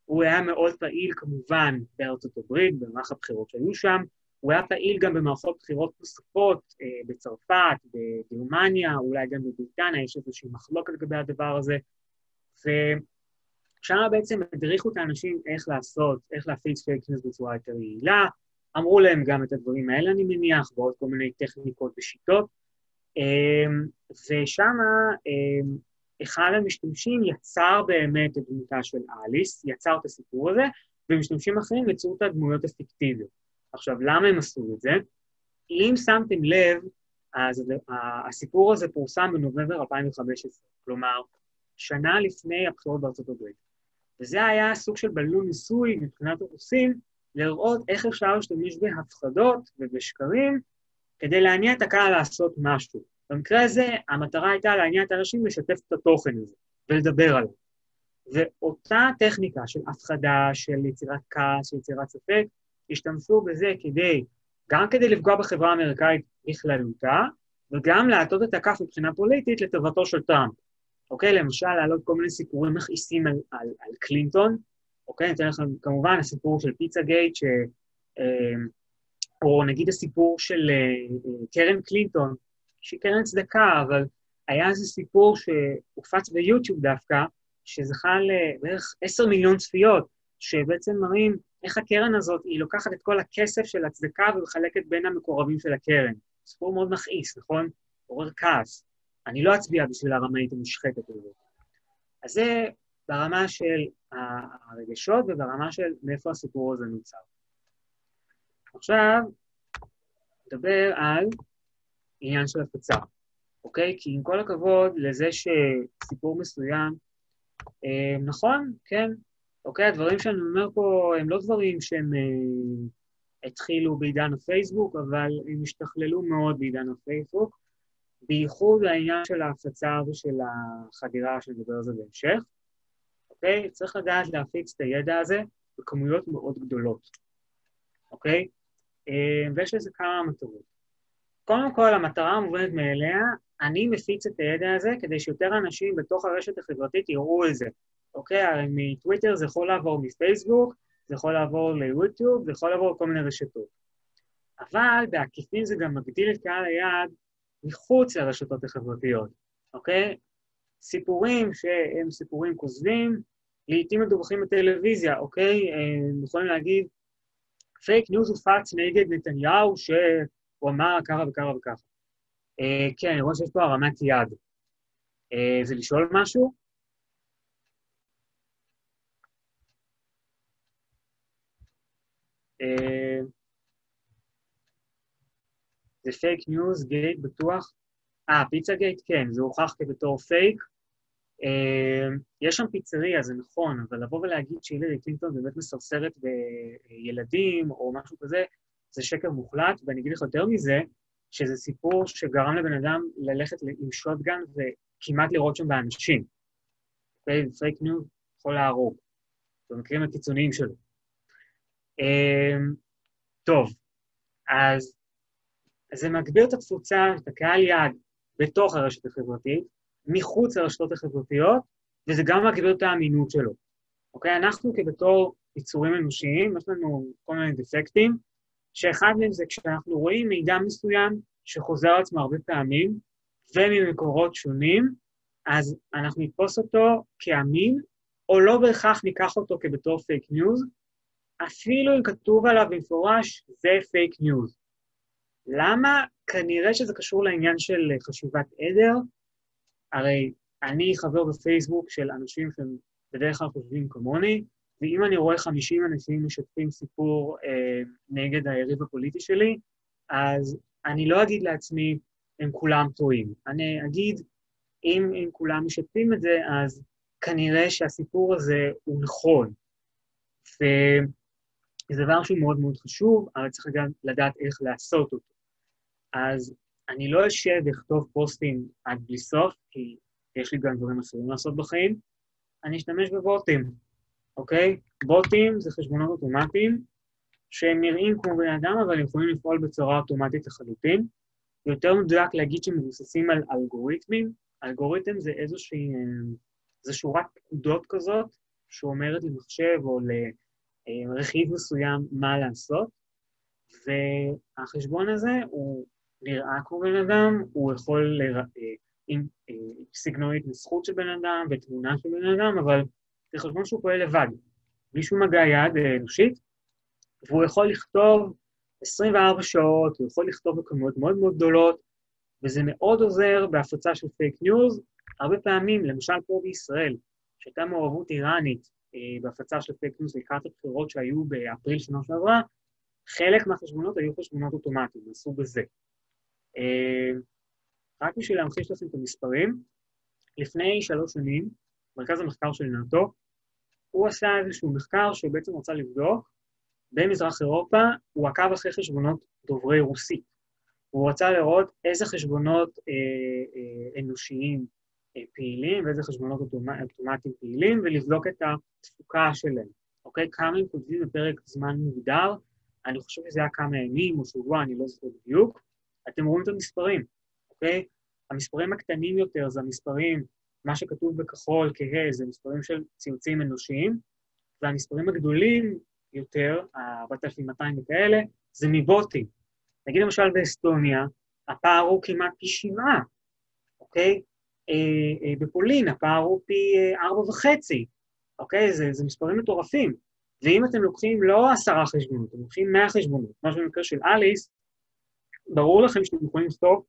הוא היה מאוד פעיל כמובן בארצות הברית, במערכת הבחירות שהיו שם, הוא היה פעיל גם במערכות בחירות נוספות, בצרפת, בגרמניה, אולי גם בבריטניה, יש איזושהי מחלוקת לגבי הדבר הזה, ושם בעצם הדריכו את האנשים איך לעשות, איך להפיץ פייק ניוז בצורה יותר יעילה, אמרו להם גם את הדברים האלה, אני מניח, ועוד כל מיני טכניקות ושיטות, ושם אחד המשתמשים יצר באמת את דמותה של אליס, יצר את הסיפור הזה, ומשתמשים אחרים יצרו את הדמויות הפיקטיביות. עכשיו, למה הם עשו את זה? אם שמתם לב, אז הסיפור הזה פורסם בנובמבר 2015, כלומר, שנה לפני הבחירות בארצות הברית. וזה היה סוג של בלון ניסוי מבחינת הרוסים, לראות איך אפשר להשתמש בהפחדות ובשקרים, כדי להניע את הקהל לעשות משהו. במקרה הזה, המטרה הייתה להניע את האנשים לשתף את התוכן הזה, ולדבר עליו. ואותה טכניקה של הפחדה, של יצירת כעס, של יצירת ספק, השתמשו בזה גם כדי לפגוע בחברה האמריקאית בכללותה, וגם להטות את הכף מבחינה פוליטית לטובתו של טראמפ. אוקיי? למשל, להעלות כל מיני סיפורים מכעיסים על קלינטון, אוקיי? נתן לכם כמובן הסיפור של פיצה גייט, או נגיד הסיפור של קרן קלינטון, שהיא קרן צדקה, אבל היה איזה סיפור שהופץ ביוטיוב דווקא, שזכה לבערך 10 מיליון צפיות, שבעצם מראים איך הקרן הזאת, היא לוקחת את כל הכסף של הצדקה ומחלקת בין המקורבים של הקרן. סיפור מאוד מכעיס, נכון? עורר כעס. אני לא אצביע בשביל הרמאית המושחתת הזאת. אז זה ברמה של הרגשות וברמה של מאיפה הסיפור הזה נוצר. עכשיו, נדבר על עניין של הפצה, אוקיי? כי עם כל הכבוד לזה שסיפור מסוים, נכון, כן, אוקיי, הדברים שאני אומר פה הם לא דברים שהם התחילו בעידן הפייסבוק, אבל הם השתכללו מאוד בעידן הפייסבוק, בייחוד העניין של ההפצה ושל החדירה שנדבר על זה בהמשך, אוקיי? צריך לדעת להפיץ את הידע הזה בכמויות מאוד גדולות, אוקיי? ויש לזה כמה מטרות. קודם כל, המטרה המובנת מאליה, אני מפיץ את הידע הזה כדי שיותר אנשים בתוך הרשת החברתית יראו את זה. אוקיי? הרי מטוויטר זה יכול לעבור מפייסבוק, זה יכול לעבור ליוטיוב, זה יכול לעבור כל מיני רשתות. אבל בעקיפין זה גם מגדיל את קהל היעד מחוץ לרשתות החברתיות. אוקיי? סיפורים שהם סיפורים כוזבים, לעתים מדווחים בטלוויזיה, אוקיי? יכולים להגיד, פייק ניוז הופץ נגד נתניהו שהוא אמר ככה וככה וככה. כן, אני רואה שיש פה הרמת יד. זה לשאול משהו? זה פייק ניוז, גייט בטוח. פיצה גייט, כן, זה הוכח כבתור פייק. יש שם פיצריה, זה נכון, אבל לבוא ולהגיד שהילרי קלינטון באמת מסרסרת בילדים או משהו כזה, זה שקר מוחלט, ואני אגיד לך יותר מזה, שזה סיפור שגרם לבן אדם ללכת עם שוטגן וכמעט לראות שם באנשים. פייק ניוז יכול להרוג, במקרים הקיצוניים שלו. טוב, אז זה מגביר את התפוצה, את הקהל יעד בתוך הרשת החברתית, מחוץ לרשתות החברתיות, וזה גם מגביר את האמינות שלו. אוקיי? אנחנו כבתור יצורים אנושיים, יש לנו כל מיני דפקטים, שאחד מהם זה כשאנחנו רואים מידע מסוים שחוזר עצמו הרבה פעמים, וממקורות שונים, אז אנחנו נתפוס אותו כאמין, או לא בהכרח ניקח אותו כבתור פייק ניוז, אפילו אם כתוב עליו במפורש, זה פייק ניוז. למה? כנראה שזה קשור לעניין של חשיבת עדר, הרי אני חבר בפייסבוק של אנשים שהם בדרך כלל חושבים כמוני, ואם אני רואה 50 אנשים משתפים סיפור נגד היריב הפוליטי שלי, אז אני לא אגיד לעצמי, הם כולם טועים. אני אגיד, אם כולם משתפים את זה, אז כנראה שהסיפור הזה הוא נכון. וזה דבר שהוא מאוד מאוד חשוב, אבל צריך גם לדעת איך לעשות אותו. אז אני לא אשב לכתוב פוסטים עד בלי סוף, כי יש לי גם דברים אחרים לעשות בחיים, אני אשתמש בבוטים, אוקיי? בוטים זה חשבונות אוטומטיים, שהם נראים כמו בני אדם, אבל הם יכולים לפעול בצורה אוטומטית לחלוטין. יותר מדויק להגיד שמבוססים על אלגוריתמים. אלגוריתם זה זה שורת פקודות כזאת, שאומרת למחשב או לרכיב מסוים מה לעשות, והחשבון הזה הוא נראה כמו בן אדם, הוא יכול עם סגנונית נוסחות של בן אדם ותמונה של בן אדם, אבל זה חשבון שהוא פועל לבד, בלי שום מגע יד אנושית, והוא יכול לכתוב 24 שעות, הוא יכול לכתוב בכמויות מאוד מאוד גדולות, וזה מאוד עוזר בהפצה של פייק ניוז. הרבה פעמים, למשל פה בישראל, שהייתה מעורבות איראנית בהפצה של פייק ניוז לקראת הבחירות שהיו באפריל שנה שעברה, חלק מהחשבונות היו חשבונות אוטומטיים, מהסוג הזה. רק בשביל להמחיש לכם את המספרים, לפני 3 שנים, מרכז המחקר של נאט"ו, הוא עשה איזשהו מחקר שבעצם רצה לבדוק, במזרח אירופה הוא עקב אחרי חשבונות דוברי רוסית. הוא רצה לראות איזה חשבונות אנושיים פעילים, ואיזה חשבונות אוטומטיים פעילים, ולבדוק את התפוקה שלהם. אוקיי? כמה הם כותבים בפרק זמן מוגדר, אני חושב שזה היה כמה ימים או שבוע, אני לא זוכר בדיוק. אתם רואים את המספרים, אוקיי? המספרים הקטנים יותר זה המספרים, מה שכתוב בכחול כהה, זה מספרים של ציוצים אנושיים, והמספרים הגדולים יותר, 4,200 וכאלה, זה מבוטים. נגיד למשל באסטוניה, הפער הוא כמעט פי 7, אוקיי? בפולין הפער הוא פי 4.5, אוקיי? זה מספרים מטורפים. ואם אתם לוקחים לא 10 חשבונות, אתם לוקחים 100 חשבונות, מה במקרה של אליס, ברור לכם שאתם יכולים לכתוב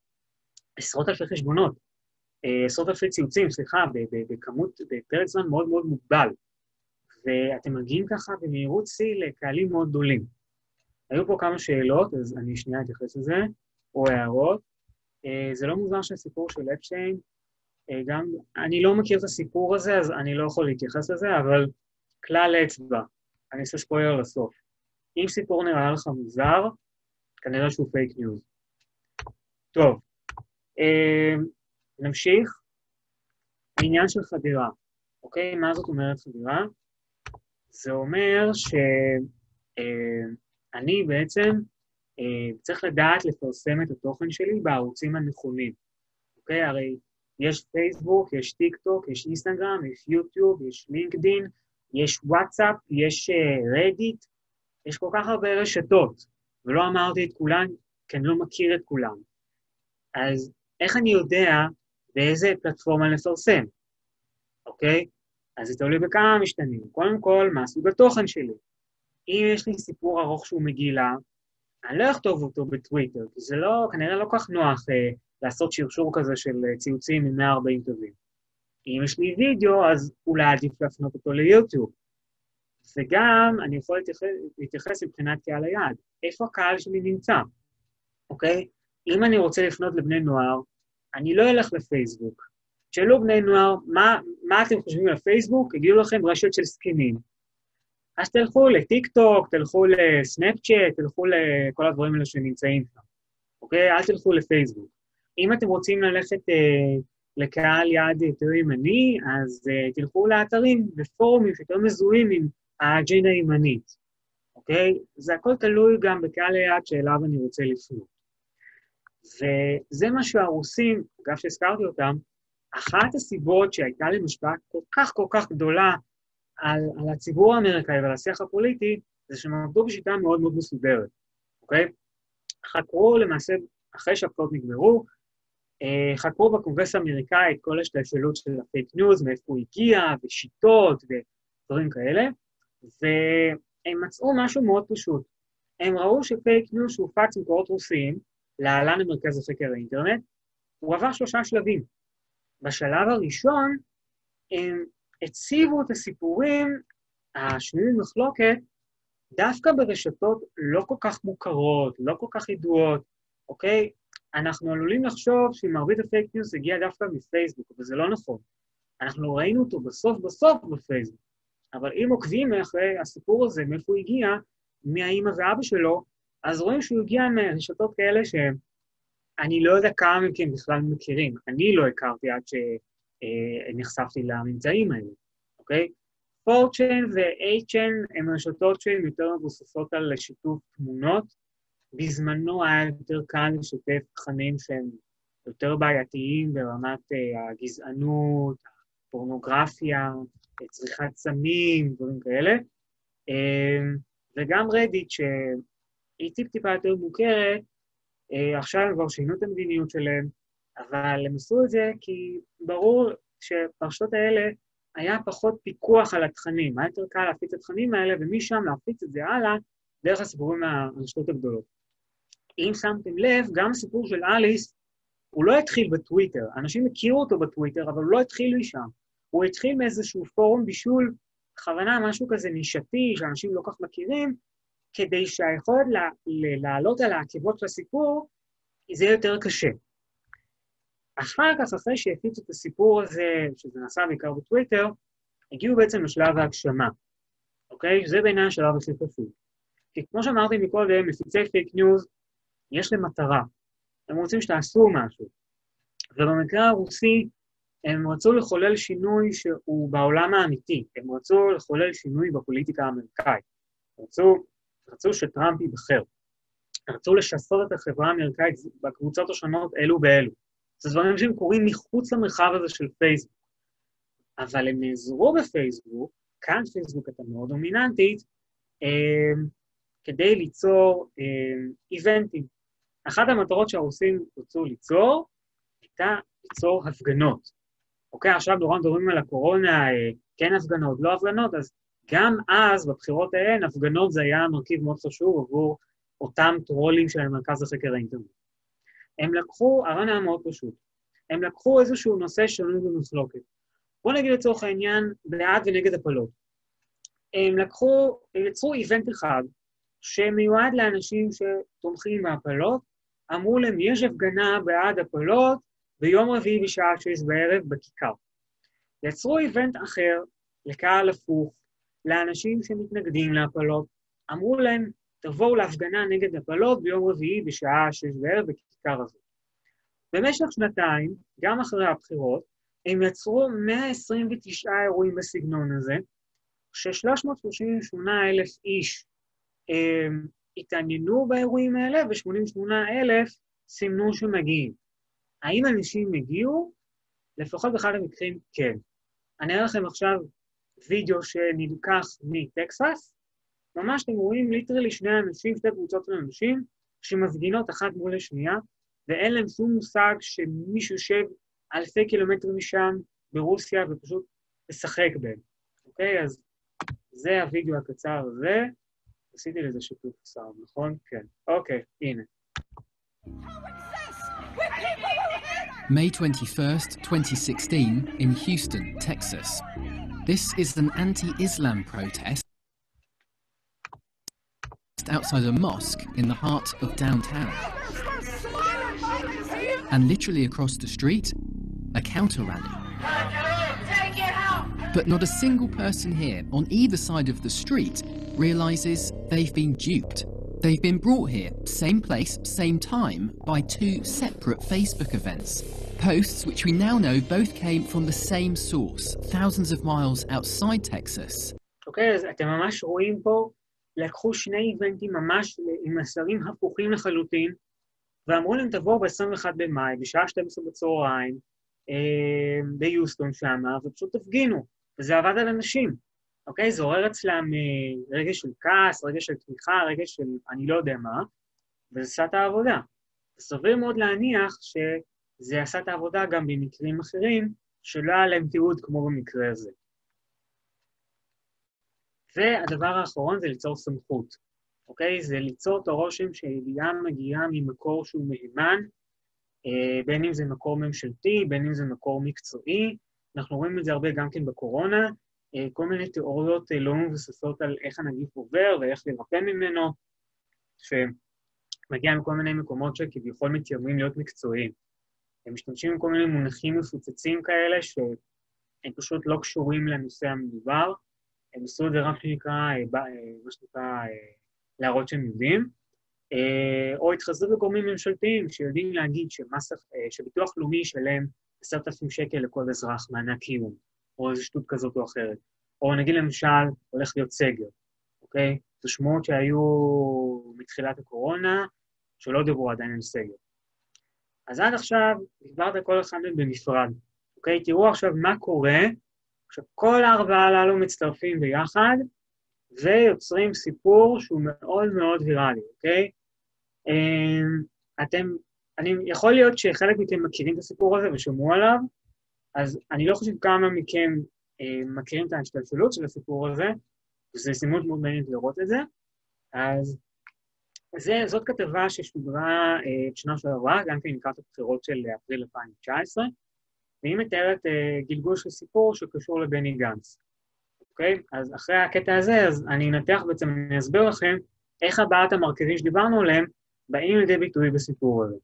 עשרות אלפי חשבונות, עשרות אלפי ציוצים, סליחה, בפרק זמן מאוד מאוד מוגבל. ואתם מגיעים ככה במהירות שיא לקהלים מאוד גדולים. היו פה כמה שאלות, אז אני שנייה אתייחס לזה, או הערות. זה לא מוזר שהסיפור של אפשטיין, גם אני לא מכיר את הסיפור הזה, אז אני לא יכול להתייחס לזה, אבל כלל אצבע, אני אעשה ספוילר לסוף. אם סיפור נראה לך מוזר, כנראה שהוא פייק ניוז. טוב, נמשיך. העניין של חדירה. אוקיי, מה זאת אומרת חדירה? זה אומר שאני בעצם צריך לדעת לפרסם את התוכן שלי בערוצים הנכונים. אוקיי, הרי יש פייסבוק, יש טיק טוק, יש אינסטגרם, יש יוטיוב, יש לינקדין, יש וואטסאפ, יש רדיט, יש כל כך הרבה רשתות, ולא אמרתי את כולן, כי אני לא מכיר את כולן. אז איך אני יודע באיזה פלטפורמה לפרסם? אוקיי? אז זה תלוי בכמה משתנים. קודם כל, מה סוג התוכן שלי? אם יש לי סיפור ארוך שהוא מגילה, אני לא אכתוב אותו בטוויטר, כי זה לא, כנראה לא כך נוח לעשות שרשור כזה של ציוצים עם 140 תווים. אם יש לי וידאו, אז אולי עדיף להפנות אותו ליוטיוב. וגם אני יכול להתייחס מבחינת קהל היעד. איפה הקהל שלי נמצא? אוקיי? אם אני רוצה לפנות לבני נוער, אני לא אלך לפייסבוק. שאלו בני נוער, מה אתם חושבים על פייסבוק? הגיעו לכם רשת של סקינים. אז תלכו לטיק טוק, תלכו לסנאפצ'אט, תלכו לכל הדברים האלה שנמצאים שם. אוקיי? אל תלכו לפייסבוק. אם אתם רוצים ללכת לקהל יעד יותר ימני, אז תלכו לאתרים ופורומים שיותר מזוהים עם האג'נדה הימנית. אוקיי? זה הכל תלוי גם בקהל היעד שאליו אני רוצה לפנות. וזה מה שהרוסים, אגב שהזכרתי אותם, אחת הסיבות שהייתה לי משפעה כל כך גדולה על הציבור האמריקאי ועל השיח הפוליטי, זה שהם עבדו בשיטה מאוד מאוד מסודרת, אוקיי? חקרו למעשה, אחרי שהבחירות נגמרו, חקרו בקונגרס האמריקאי את כל השתלשלות של הפייק ניוז, מאיפה הוא הגיע, ושיטות ודברים כאלה, והם מצאו משהו מאוד פשוט. הם ראו שפייק ניוז שהופץ מקורות רוסיים, להלן למרכז החקר האינטרנט, הוא עבר 3 שלבים. בשלב הראשון, הם הציבו את הסיפורים השנויים במחלוקת, דווקא ברשתות לא כל כך מוכרות, לא כל כך ידועות, אוקיי? אנחנו עלולים לחשוב שמרבית הפייק ניוז הגיע דווקא מפייסבוק, אבל זה לא נכון. אנחנו ראינו אותו בסוף בפייסבוק, אבל אם עוקבים אחרי הסיפור הזה, מאיפה הוא הגיע, מהאמא ואבא שלו, אז רואים שהוא הגיע מרשתות כאלה שאני לא יודע כמה מכם בכלל מכירים. אני לא הכרתי עד שנחשפתי לממצאים האלה. אוקיי? 4chan ו-8chan הן רשתות שהן יותר מבוססות על שיתוף תמונות. בזמנו היה יותר קל לשתף תכנים שהם יותר בעייתיים ברמת הגזענות, פורנוגרפיה, צריכת סמים, דברים כאלה. וגם רדיט, שהיא טיפה יותר מוכרת, עכשיו הם כבר שינו את המדיניות שלהם, אבל הם עשו את זה כי ברור שברשתות האלה היה פחות פיקוח על התכנים, היה יותר קל להפיץ את התכנים האלה, ומשם להפיץ את זה הלאה דרך הסיפורים מהרשתות הגדולות. אם שמתם לב, גם הסיפור של אליס, הוא לא התחיל בטוויטר, אנשים הכירו אותו בטוויטר, אבל הוא לא התחיל משם. הוא התחיל מאיזשהו פורום בישול, בכוונה משהו כזה נישתי, שאנשים לא כך מכירים, כדי שהיכולת לעלות על העקבות של הסיפור, זה יותר קשה. אחר כך, אחרי שהפיצו את הסיפור הזה, שזה נעשה בעיקר בטוויטר, הגיעו בעצם לשלב ההגשמה, אוקיי? זה בעיניי השלב הכי חשוב. כי כמו שאמרתי מקודם, מפיצי פייק ניוז, יש להם מטרה. הם רוצים שתעשו משהו. ובמקרה הרוסי, הם רצו לחולל שינוי שהוא בעולם האמיתי. הם רצו לחולל שינוי בפוליטיקה האמריקאית. רצו שטראמפ ייבחר. רצו לשסות את החברה האמריקאית בקבוצות השונות אלו באלו. זה דברים שהם קוראים מחוץ למרחב הזה של פייסבוק. אבל הם נעזרו בפייסבוק, כאן פייסבוק הייתה מאוד דומיננטית, כדי ליצור איבנטים. אחת המטרות שהרוסים רצו ליצור, הייתה ליצור הפגנות. אוקיי, עכשיו נורא מדברים על הקורונה, כן הפגנות, לא הפגנות, אז גם אז, בבחירות האלה, הפגנות זה היה מרכיב מאוד חשוב עבור אותם טרולים של המרכז לחקר האינטרנט. הם לקחו, הרעיון היה מאוד פשוט, הם לקחו איזשהו נושא שנוי במחלוקת. בואו נגיד לצורך העניין, בעד ונגד הפלות. הם יצרו איבנט אחד, שמיועד לאנשים שתומכים בהפלות, אמרו להם, יש הפגנה בעד הפלות, ביום רביעי בשעה 6 בערב בכיכר. יצרו איבנט אחר, לקהל הפוך, לאנשים שמתנגדים להפלות, אמרו להם, תבואו להפגנה נגד הפלות ביום רביעי בשעה 6 בערב בכיכר הזאת. במשך שנתיים, גם אחרי הבחירות, הם יצרו 129 אירועים בסגנון הזה, ש-338,000 איש התעניינו באירועים האלה, ו-88,000 סימנו שמגיעים. האם אנשים הגיעו? לפחות באחד המקרים כן. אני אראה לכם עכשיו וידאו שנלקח מטקסס, ממש אתם רואים ליטרלי שני קבוצות של אנשים, שמפגינות אחת מול השנייה, ואין להם שום מושג שמישהו יושב אלפי קילומטרים משם ברוסיה, ופשוט משחק בהם. אוקיי? אז זה הוידאו הקצר הזה. עשיתי לזה שיתוף סאונד, נכון? כן. אוקיי, הנה. May 21st, 2016, in Houston, Texas. This is an anti-Islam protest outside a mosque in the heart of downtown. And literally across the street, a counter-rally. But not a single person here on either side of the street realises they've been duped. They've been brought here, same place, same time, by two separate Facebook events. Posts which we now know both came from the same source, thousands of miles outside Texas. אוקיי, אז אתם ממש רואים פה, לקחו שני איבנטים ממש עם מסרים הפוכים לחלוטין, ואמרו להם תבואו ב-21 במאי, בשעה 12 בצהריים, ביוסטון שם, ופשוט תפגינו, וזה עבד על אנשים. אוקיי, זה עורר אצלם רגש של כעס, רגש של תמיכה, רגש של אני לא יודע מה, וזה עשה את העבודה. סביר מאוד להניח שזה עשה את העבודה גם במקרים אחרים, שלא היה להם תיעוד כמו במקרה הזה. והדבר האחרון זה ליצור סמכות. אוקיי? זה ליצור את הרושם שהידיעה מגיעה ממקור שהוא מהימן, בין אם זה מקור ממשלתי, בין אם זה מקור מקצועי. אנחנו רואים את זה הרבה גם כן בקורונה, כל מיני תיאוריות לא מבוססות על איך הנגיף עובר ואיך לרפא ממנו, שמגיע מכל מיני מקומות שכביכול מתיימרים להיות מקצועיים. הם משתמשים עם כל מיני מונחים מפוצצים כאלה, שהם פשוט לא קשורים לנושא המדובר, הם עשו את זה רק מה שנקרא, להראות שהם יודעים, או התחזות לגורמים ממשלתיים, שיודעים להגיד שביטוח לאומי שלם 10,000 שקל לכל אזרח מענק קיום, או איזו שטות כזאת או אחרת. או נגיד למשל, הולך להיות סגר, אוקיי? זו שמועות שהיו מתחילת הקורונה, שלא דיברו עדיין על סגר. אז עד עכשיו, דיברת כל אחד בנפרד, אוקיי? תראו עכשיו מה קורה, עכשיו כל הארבעה הללו מצטרפים ביחד, ויוצרים סיפור שהוא מאוד מאוד ויראלי, אוקיי? יכול להיות שחלק מכם מכירים את הסיפור הזה ושומעו עליו, אז אני לא חושב כמה מכם מכירים את ההשתלשלות של הסיפור הזה, וזה סימות מאוד מעניינת לראות את זה. אז זאת כתבה ששודרה את שנה שעברה, גם כן לקראת הבחירות של אפריל 2019, והיא מתארת גלגול של סיפור שקשור לבני גנץ. אוקיי? אז אחרי הקטע הזה, אז אני אנתח בעצם, אני אסביר לכם איך ארבעת המרכיבים שדיברנו עליהם, באים לידי ביטוי בסיפור הזה.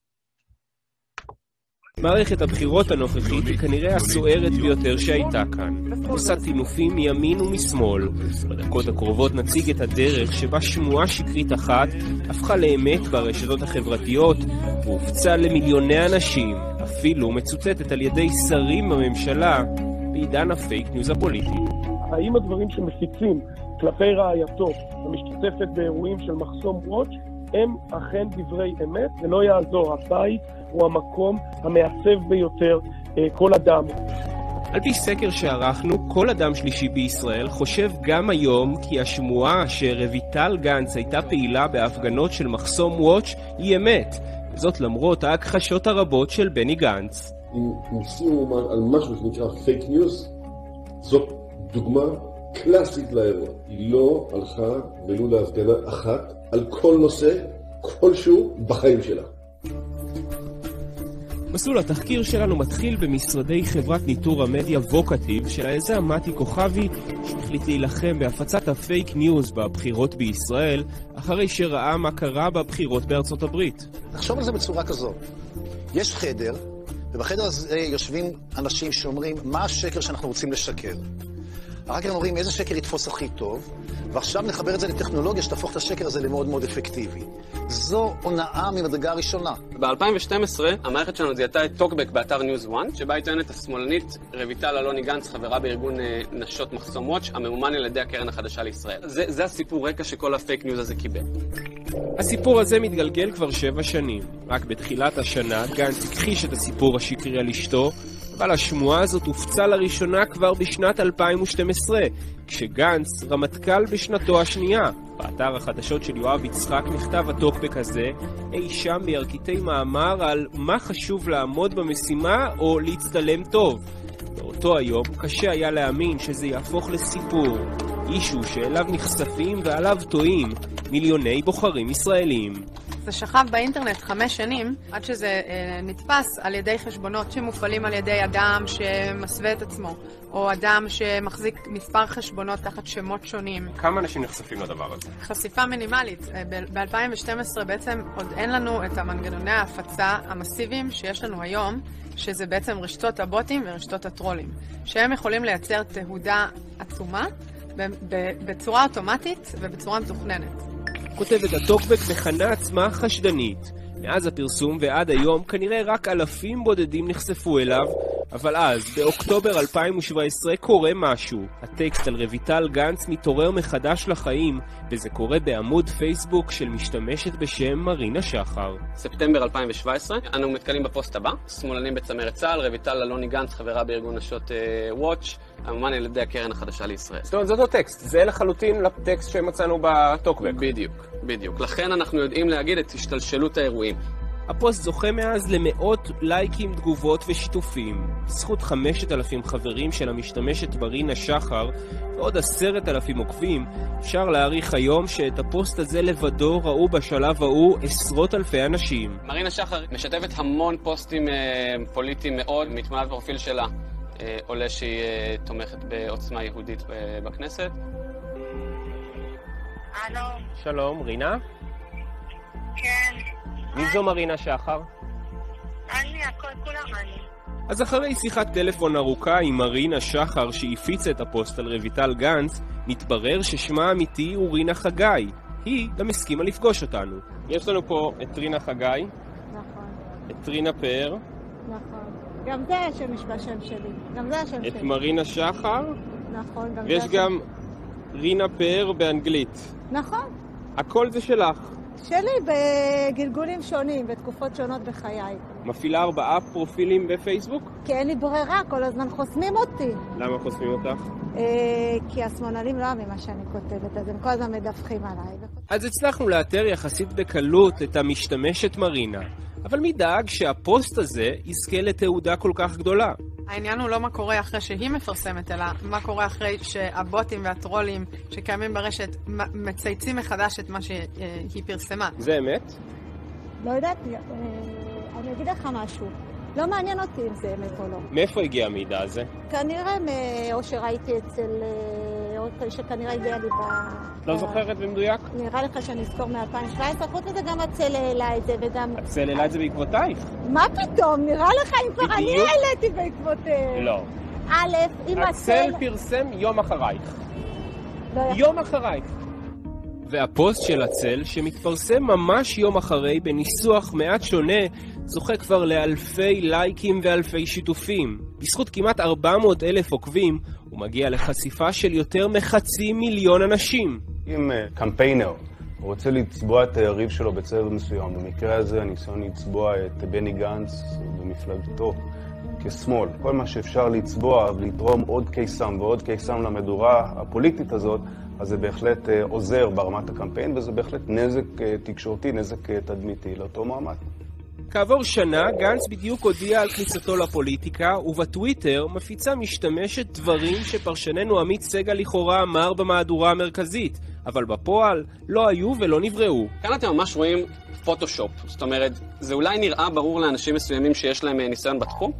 מערכת הבחירות הנוכחית היא כנראה הסוערת ביותר שהייתה כאן. עושה טינופים מימין ומשמאל. בדקות הקרובות נציג את הדרך שבה שמועה שקרית אחת הפכה לאמת ברשתות החברתיות והופצה למיליוני אנשים, אפילו מצוטטת על ידי שרים בממשלה בעידן הפייק ניוז הפוליטי. האם הדברים שמפיצים כלפי רעייתו המשתתפת באירועים של מחסום וואץ' הם אכן דברי אמת? זה לא יעזור, הבית הוא המקום המעצב ביותר כל אדם. על פי סקר שערכנו, כל אדם שלישי בישראל חושב גם היום כי השמועה שרויטל גנץ הייתה פעילה בהפגנות של מחסום וואץ' היא אמת, וזאת למרות ההכחשות הרבות של בני גנץ. אם ניסינו על משהו שנקרא פייק ניוז, זאת דוגמה קלאסית לאירוע. היא לא הלכה ולו להפגנה אחת על כל נושא, כלשהו בחיים שלה. מסלול התחקיר שלנו מתחיל במשרדי חברת ניטור המדיה ווקטיב של היזם מתי כוכבי, שהחליט להילחם בהפצת הפייק ניוז בבחירות בישראל, אחרי שראה מה קרה בבחירות בארצות הברית. תחשוב על זה בצורה כזו. יש חדר, ובחדר הזה יושבים אנשים שאומרים מה השקר שאנחנו רוצים לשקר. אחר כך אומרים איזה שקר יתפוס הכי טוב, ועכשיו נחבר את זה לטכנולוגיה שתהפוך את השקר הזה למאוד מאוד אפקטיבי. זו הונאה ממדרגה הראשונה. ב-2012 המערכת שלנו זיהתה את טוקבק באתר ניוז 1, שבה היא טוענת השמאלנית רויטל אלוני גנץ, חברה בארגון נשות מחסום וואץ', הממומן על ידי הקרן החדשה לישראל. זה הסיפור רקע שכל הפייק ניוז הזה קיבל. הסיפור הזה מתגלגל כבר 7 שנים. רק בתחילת השנה גנץ הכחיש את הסיפור השקרי על אשתו, אבל השמועה הזאת הופצה לראשונה כבר בשנת 2012, כשגנץ רמטכ"ל בשנתו השנייה. באתר החדשות של יואב יצחק נכתב הטוקבק הזה, אי שם בירכתי מאמר על מה חשוב לעמוד במשימה או להצטלם טוב. באותו היום קשה היה להאמין שזה יהפוך לסיפור, אישו שאליו נחשפים ועליו טועים מיליוני בוחרים ישראלים. זה שכב באינטרנט 5 שנים, עד שזה נתפס על ידי חשבונות שמופעלים על ידי אדם שמסווה את עצמו, או אדם שמחזיק מספר חשבונות תחת שמות שונים. כמה אנשים נחשפים לדבר הזה? חשיפה מינימלית. ב-2012 בעצם עוד אין לנו את המנגנוני ההפצה המסיביים שיש לנו היום, שזה בעצם רשתות הבוטים ורשתות הטרולים, שהם יכולים לייצר תהודה עצומה בצורה אוטומטית ובצורה מתוכננת. כותבת הטוקבק מכנה עצמה חשדנית. מאז הפרסום ועד היום כנראה רק אלפים בודדים נחשפו אליו, אבל אז, באוקטובר 2017, קורה משהו. הטקסט על רויטל גנץ מתעורר מחדש לחיים, וזה קורה בעמוד פייסבוק של משתמשת בשם מרינה שחר. ספטמבר 2017, אנו מתקלים בפוסט הבא, שמאלנים בצמרת צה"ל, רויטל אלוני גנץ, חברה בארגון נשות וואץ', הממומן על ידי הקרן החדשה לישראל. זאת אומרת, זה אותו טקסט, זה לחלוטין לטקסט שמצאנו בטוקבק. בדיוק. לכן אנחנו יודעים להגיד את השתלשלות האירועים. הפוסט זוכה מאז למאות לייקים, תגובות ושיתופים. בזכות 5,000 חברים של המשתמשת מרינה שחר ועוד 10,000 עוקבים, אפשר להעריך היום שאת הפוסט הזה לבדו ראו בשלב ההוא עשרות אלפי אנשים. מרינה שחר משתפת המון פוסטים פוליטיים מאוד, מתמונת פרופיל שלה עולה שהיא תומכת בעוצמה יהודית בכנסת. הלו. שלום, רינה? כן. מי זו מרינה שחר? אני, כולם אני. אז אחרי שיחת טלפון ארוכה עם מרינה שחר שהפיצה את הפוסט על רויטל גנץ, מתברר ששמה האמיתי הוא רינה חגי. היא גם הסכימה לפגוש אותנו. יש לנו פה את רינה חגי. נכון. את רינה פאר. נכון. גם זה השם שלי. גם זה השם שלי. את מרינה שחר. נכון. ויש גם רינה פאר באנגלית. נכון. הכל זה שלך. שלי בגלגולים שונים, בתקופות שונות בחיי. מפעילה 4 פרופילים בפייסבוק? כי אין לי ברירה, כל הזמן חוסמים אותי. למה חוסמים אותך? כי השמאלנים לא אוהבים מה שאני כותבת, אז הם כל הזמן מדווחים עליי. אז הצלחנו לאתר יחסית בקלות את המשתמשת מרינה, אבל מי דאג שהפוסט הזה יזכה לתעודה כל כך גדולה? העניין הוא לא מה קורה אחרי שהיא מפרסמת, אלא מה קורה אחרי שהבוטים והטרולים שקיימים ברשת מצייצים מחדש את מה שהיא פרסמה. זה אמת? לא יודעת, אני אגיד לך משהו. לא מעניין אותי אם זה אמת או לא. מאיפה הגיע המידע הזה? כנראה או שראיתי אצל... או שכנראה הגיע לי לא זוכרת במדויק? נראה לך שאני אזכור מ-2017, חוץ לזה גם הצל העלה את זה וגם... הצל העלה את זה בעקבותייך? מה פתאום? נראה לך אם כבר אני העליתי בעקבותייך. לא. א', אם הצל פרסם יום אחרייך. יום אחרייך. והפוסט של הצל, שמתפרסם ממש יום אחרי בניסוח מעט שונה, זוכה כבר לאלפי לייקים ואלפי שיתופים. בזכות כמעט 400,000 עוקבים, הוא מגיע לחשיפה של יותר מ500,000 אנשים. אם קמפיינר רוצה לצבוע את היריב שלו בצבע מסוים, במקרה הזה הניסיון לצבוע את בני גנץ במפלגתו כשמאל. כל מה שאפשר לצבוע ולתרום עוד קיסם ועוד קיסם למדורה הפוליטית הזאת, אז זה בהחלט עוזר ברמת הקמפיין, וזה בהחלט נזק תקשורתי, נזק תדמיתי לאותו מעמד. כעבור שנה, גנץ בדיוק הודיע על כניסתו לפוליטיקה, ובטוויטר מפיצה משתמשת דברים שפרשננו עמית סגל לכאורה אמר במהדורה המרכזית, אבל בפועל לא היו ולא נבראו. כאן אתם ממש רואים פוטושופ, זאת אומרת, זה אולי נראה ברור לאנשים מסוימים שיש להם ניסיון בתחום,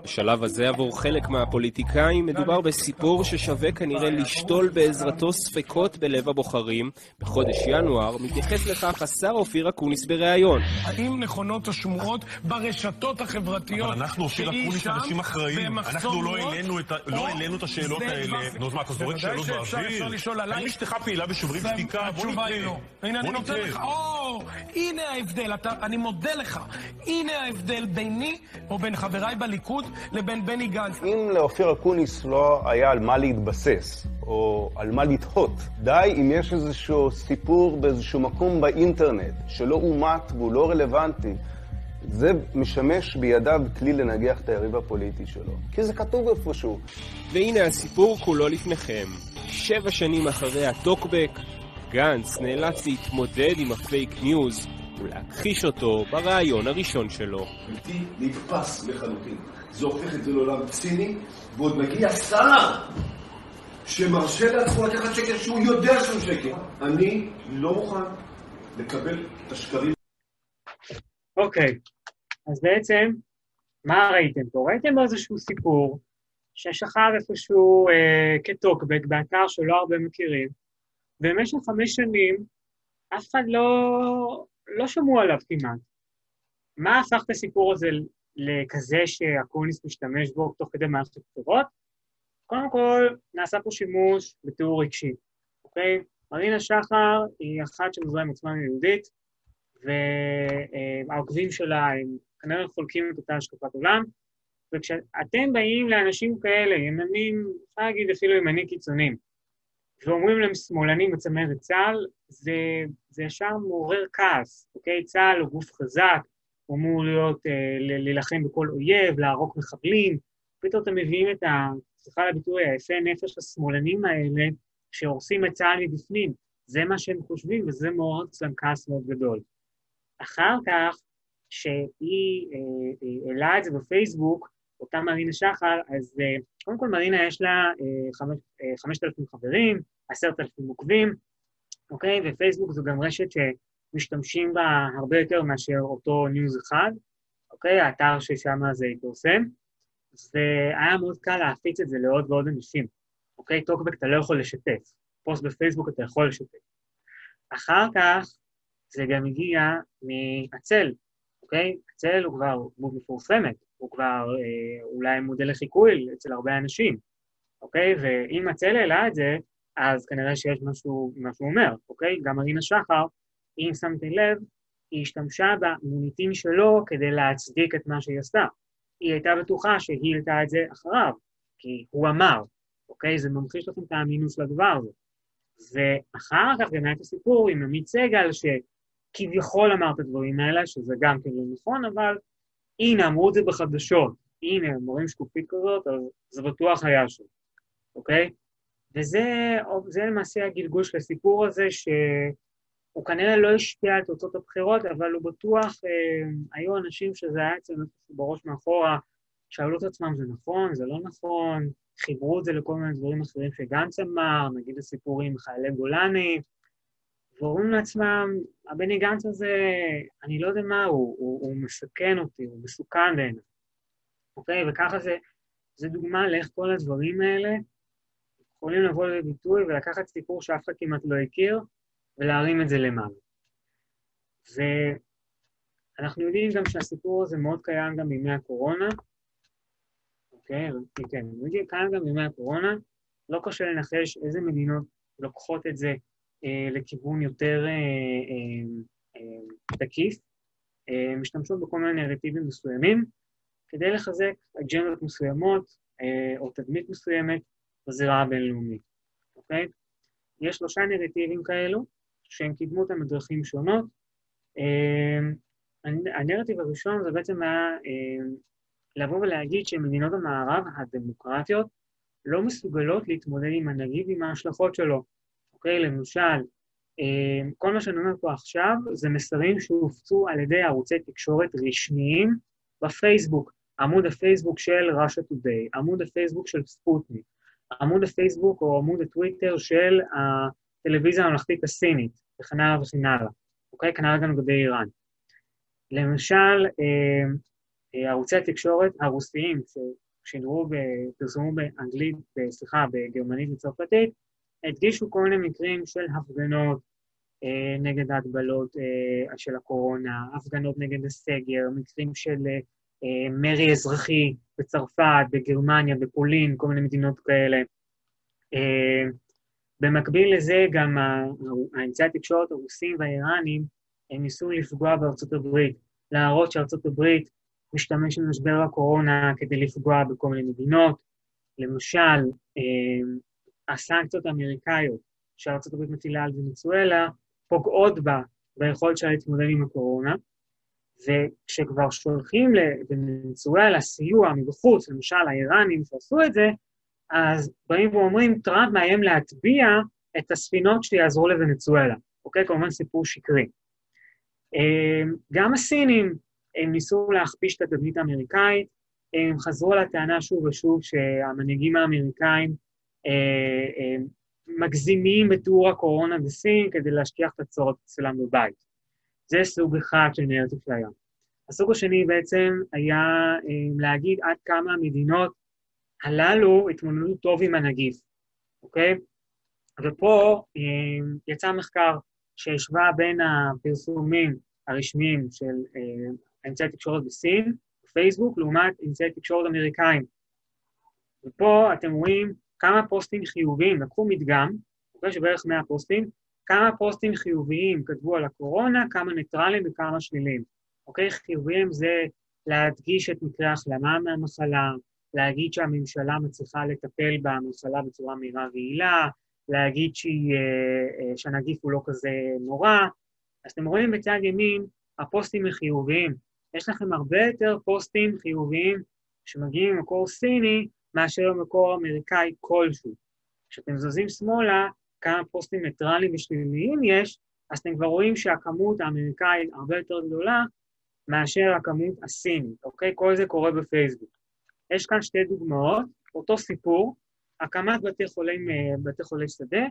בשלב הזה עבור חלק מהפוליטיקאים מדובר בסיפור ששווה כנראה לשתול בעזרתו ספקות בלב הבוחרים. בחודש ינואר מתייחס לכך השר אופיר אקוניס בריאיון. האם נכונות השמועות ברשתות החברתיות? אבל אנחנו אופיר אקוניס אנשים אחראיים. אנחנו לא העלינו את השאלות האלה. נו, מה, אתה זורק שאלות באוויר? האם אשתך פעילה בשוברים שתיקה? בוא נתראה. הנה, אני נותן לך. הנה ההבדל. אני מודה לך. הנה ההבדל ביני או בין חבריי בליכוד לבין בני גנץ. אם לאופיר אקוניס לא היה על מה להתבסס, או על מה לתהות, די אם יש איזשהו סיפור באיזשהו מקום באינטרנט, שלא אומת והוא לא רלוונטי, זה משמש בידיו כלי לנגח את היריב הפוליטי שלו. כי זה כתוב איפשהו. והנה הסיפור כולו לפניכם. 7 שנים אחרי הטוקבק, גנץ נאלץ להתמודד עם הפייק ניוז, ולהכחיש אותו ברעיון הראשון שלו. בלתי נתפס לחלוטין. זה הופך את זה לעולם ציני, ועוד מגיע שר שמרשה לעצמו לקחת שקר שהוא יודע שהוא שקר. אני לא מוכן לקבל את השקרים. אוקיי, אז בעצם, מה ראיתם פה? ראיתם בו איזשהו סיפור ששכב איפשהו כטוקבק באתר שלא הרבה מכירים, ובמשך 5 שנים אף אחד לא שמעו עליו כמעט. מה הפך את הסיפור הזה לכזה שאקוניס משתמש בו תוך כדי מערכת בחירות? קודם כל, נעשה פה שימוש בתיאור רגשי, אוקיי? מרינה שחר היא אחת שמזוהה עם עצמה יהודית, והעוקבים שלה הם כנראה חולקים את אותה השקפת עולם, וכשאתם באים לאנשים כאלה, ימנים, אפשר להגיד אפילו ימנים קיצוניים, ואומרים להם שמאלנים בצמרת צה"ל, זה ישר מעורר כעס, אוקיי? צה"ל הוא גוף חזק, הוא אמור להיות, להילחם בכל אויב, להרוג מחבלים, פתאום אתם מביאים את סליחה על הביטוי, היפה נפש השמאלנים האלה, שהורסים את צה"ל מבפנים, זה מה שהם חושבים, וזה מעורר אצלם כעס מאוד גדול. אחר כך, שהיא העלה את זה בפייסבוק, אותה מרינה שחר, אז קודם כל מרינה יש לה 5,000 חברים, 10,000 עוקבים, אוקיי? ופייסבוק זו גם רשת שמשתמשים בה הרבה יותר מאשר אותו ניוז אחד, אוקיי? האתר ששם זה התפרסם, והיה מאוד קל להפיץ את זה לעוד ועוד אנשים, אוקיי? טוקבק אתה לא יכול לשתף, פוסט בפייסבוק אתה יכול לשתף. אחר כך זה גם הגיע מהצל, אוקיי? הצל הוא כבר דמות מפורסמת, הוא כבר אולי מודל לחיקוי אצל הרבה אנשים, אוקיי? ואם הצל העלה את זה, אז כנראה שיש משהו אומר, אוקיי? גם מרינה שחר, אם שמתי לב, היא השתמשה במוניטין שלו כדי להצדיק את מה שהיא עשתה. היא הייתה בטוחה שהיא העלתה את זה אחריו, כי הוא אמר, אוקיי? זה ממחיש לכם את האמינות של הדבר הזה. ואחר כך גם היה את הסיפור עם עמית סגל, שכביכול אמר את הדברים האלה, שזה גם כן לא נכון, אבל הנה, אמרו את זה בחדשות, הנה, הם רואים שקופית כזאת, אז זה בטוח היה שם, אוקיי? וזה למעשה הגלגול של הסיפור הזה, שהוא כנראה לא השפיע על תוצאות הבחירות, אבל הוא בטוח, היו אנשים שזה היה אצלנו בראש מאחורה, שאלו את עצמם, זה נכון, זה לא נכון, חיברו את זה לכל מיני דברים אחרים שגנץ אמר, נגיד הסיפורים עם חיילי גולני, ואומרים לעצמם, הבני גנץ הזה, אני לא יודע מה, הוא מסכן אותי, הוא מסוכן בעיניי. אוקיי? וככה זה דוגמה לאיך כל הדברים האלה יכולים לבוא לביטוי ולקחת סיפור שאף אחד כמעט לא הכיר, ולהרים את זה למעלה. ואנחנו יודעים גם שהסיפור הזה מאוד קיים גם בימי הקורונה, אוקיי? כן, קיים גם בימי הקורונה, לא קשה לנחש איזה מדינות לוקחות את זה לכיוון יותר תקיף, משתמשות בכל מיני נרטיבים מסוימים, כדי לחזק אג'נדות מסוימות או תדמית מסוימת בזירה הבינלאומית, אוקיי? יש 3 נרטיבים כאלו, שהם קידמו אותם בדרכים שונות. הנרטיב הראשון זה בעצם היה לבוא ולהגיד שמדינות המערב הדמוקרטיות לא מסוגלות להתמודד עם הנגיף עם ההשלכות שלו. אוקיי, למשל, כל מה שאני אומר פה עכשיו זה מסרים שהופצו על ידי ערוצי תקשורת רשמיים בפייסבוק, עמוד הפייסבוק של Russia Today, עמוד הפייסבוק של ספוטניק, עמוד הפייסבוק או עמוד הטוויטר של הטלוויזיה הממלכתית הסינית, וכן הלאה וכן הלאה. אוקיי, כנראה גם לגבי איראן. למשל, ערוצי התקשורת הרוסיים שפרסמו באנגלית, בגרמנית וצרפתית, הדגישו כל מיני מקרים של הפגנות נגד ההגבלות של הקורונה, הפגנות נגד הסגר, מקרים של מרי אזרחי בצרפת, בגרמניה, בפולין, כל מיני מדינות כאלה. במקביל לזה גם האמצעי התקשורת הרוסים והאיראנים הם ניסו לפגוע בארצות הברית, להראות שארצות הברית משתמש במשבר הקורונה כדי לפגוע בכל מיני מדינות. למשל, הסנקציות האמריקאיות שארצות הברית מטילה על ונצואלה פוגעות בה ביכולת שלה להתמודד עם הקורונה, וכשכבר שולחים לוונצואלה סיוע מבחוץ, למשל האיראנים שעשו את זה, אז באים ואומרים, טראמפ מאיים להטביע את הספינות שיעזרו לוונצואלה. אוקיי? כמובן סיפור שקרי. גם הסינים, הם ניסו להכפיש את התדמית האמריקאית, הם חזרו על הטענה שוב ושוב שהמנהיגים האמריקאים מגזימים בתיאור הקורונה בסין כדי להשכיח את הצורך אצלם בבית. זה סוג אחד של נרטיב שהיה. הסוג השני בעצם היה להגיד עד כמה המדינות הללו התמודדו טוב עם הנגיף, אוקיי? ופה יצא מחקר שהשווה בין הפרסומים הרשמיים של אמצעי תקשורת בסין, בפייסבוק, לעומת אמצעי תקשורת אמריקאים. ופה אתם רואים כמה פוסטים חיוביים, לקחו מדגם, אוקיי, שבערך 100 פוסטים, כמה פוסטים חיוביים כתבו על הקורונה, כמה ניטרלים וכמה שליליים. אוקיי, חיוביים זה להדגיש את מקרה החלמה מהמחלה, להגיד שהממשלה מצליחה לטפל במחלה בצורה מהירה ויעילה, להגיד שהנגיף הוא לא כזה נורא. אז אתם רואים בצד ימין, הפוסטים החיוביים. יש לכם הרבה יותר פוסטים חיוביים שמגיעים ממקור סיני, מאשר במקור אמריקאי כלשהו. כשאתם זזים שמאלה, כמה פוסטים ניטרליים ושליליים יש, אז אתם כבר רואים שהכמות האמריקאית הרבה יותר גדולה, מאשר הכמות הסינית, אוקיי? כל זה קורה בפייסבוק. יש כאן 2 דוגמאות, אותו סיפור, הקמת בתי חולי שדה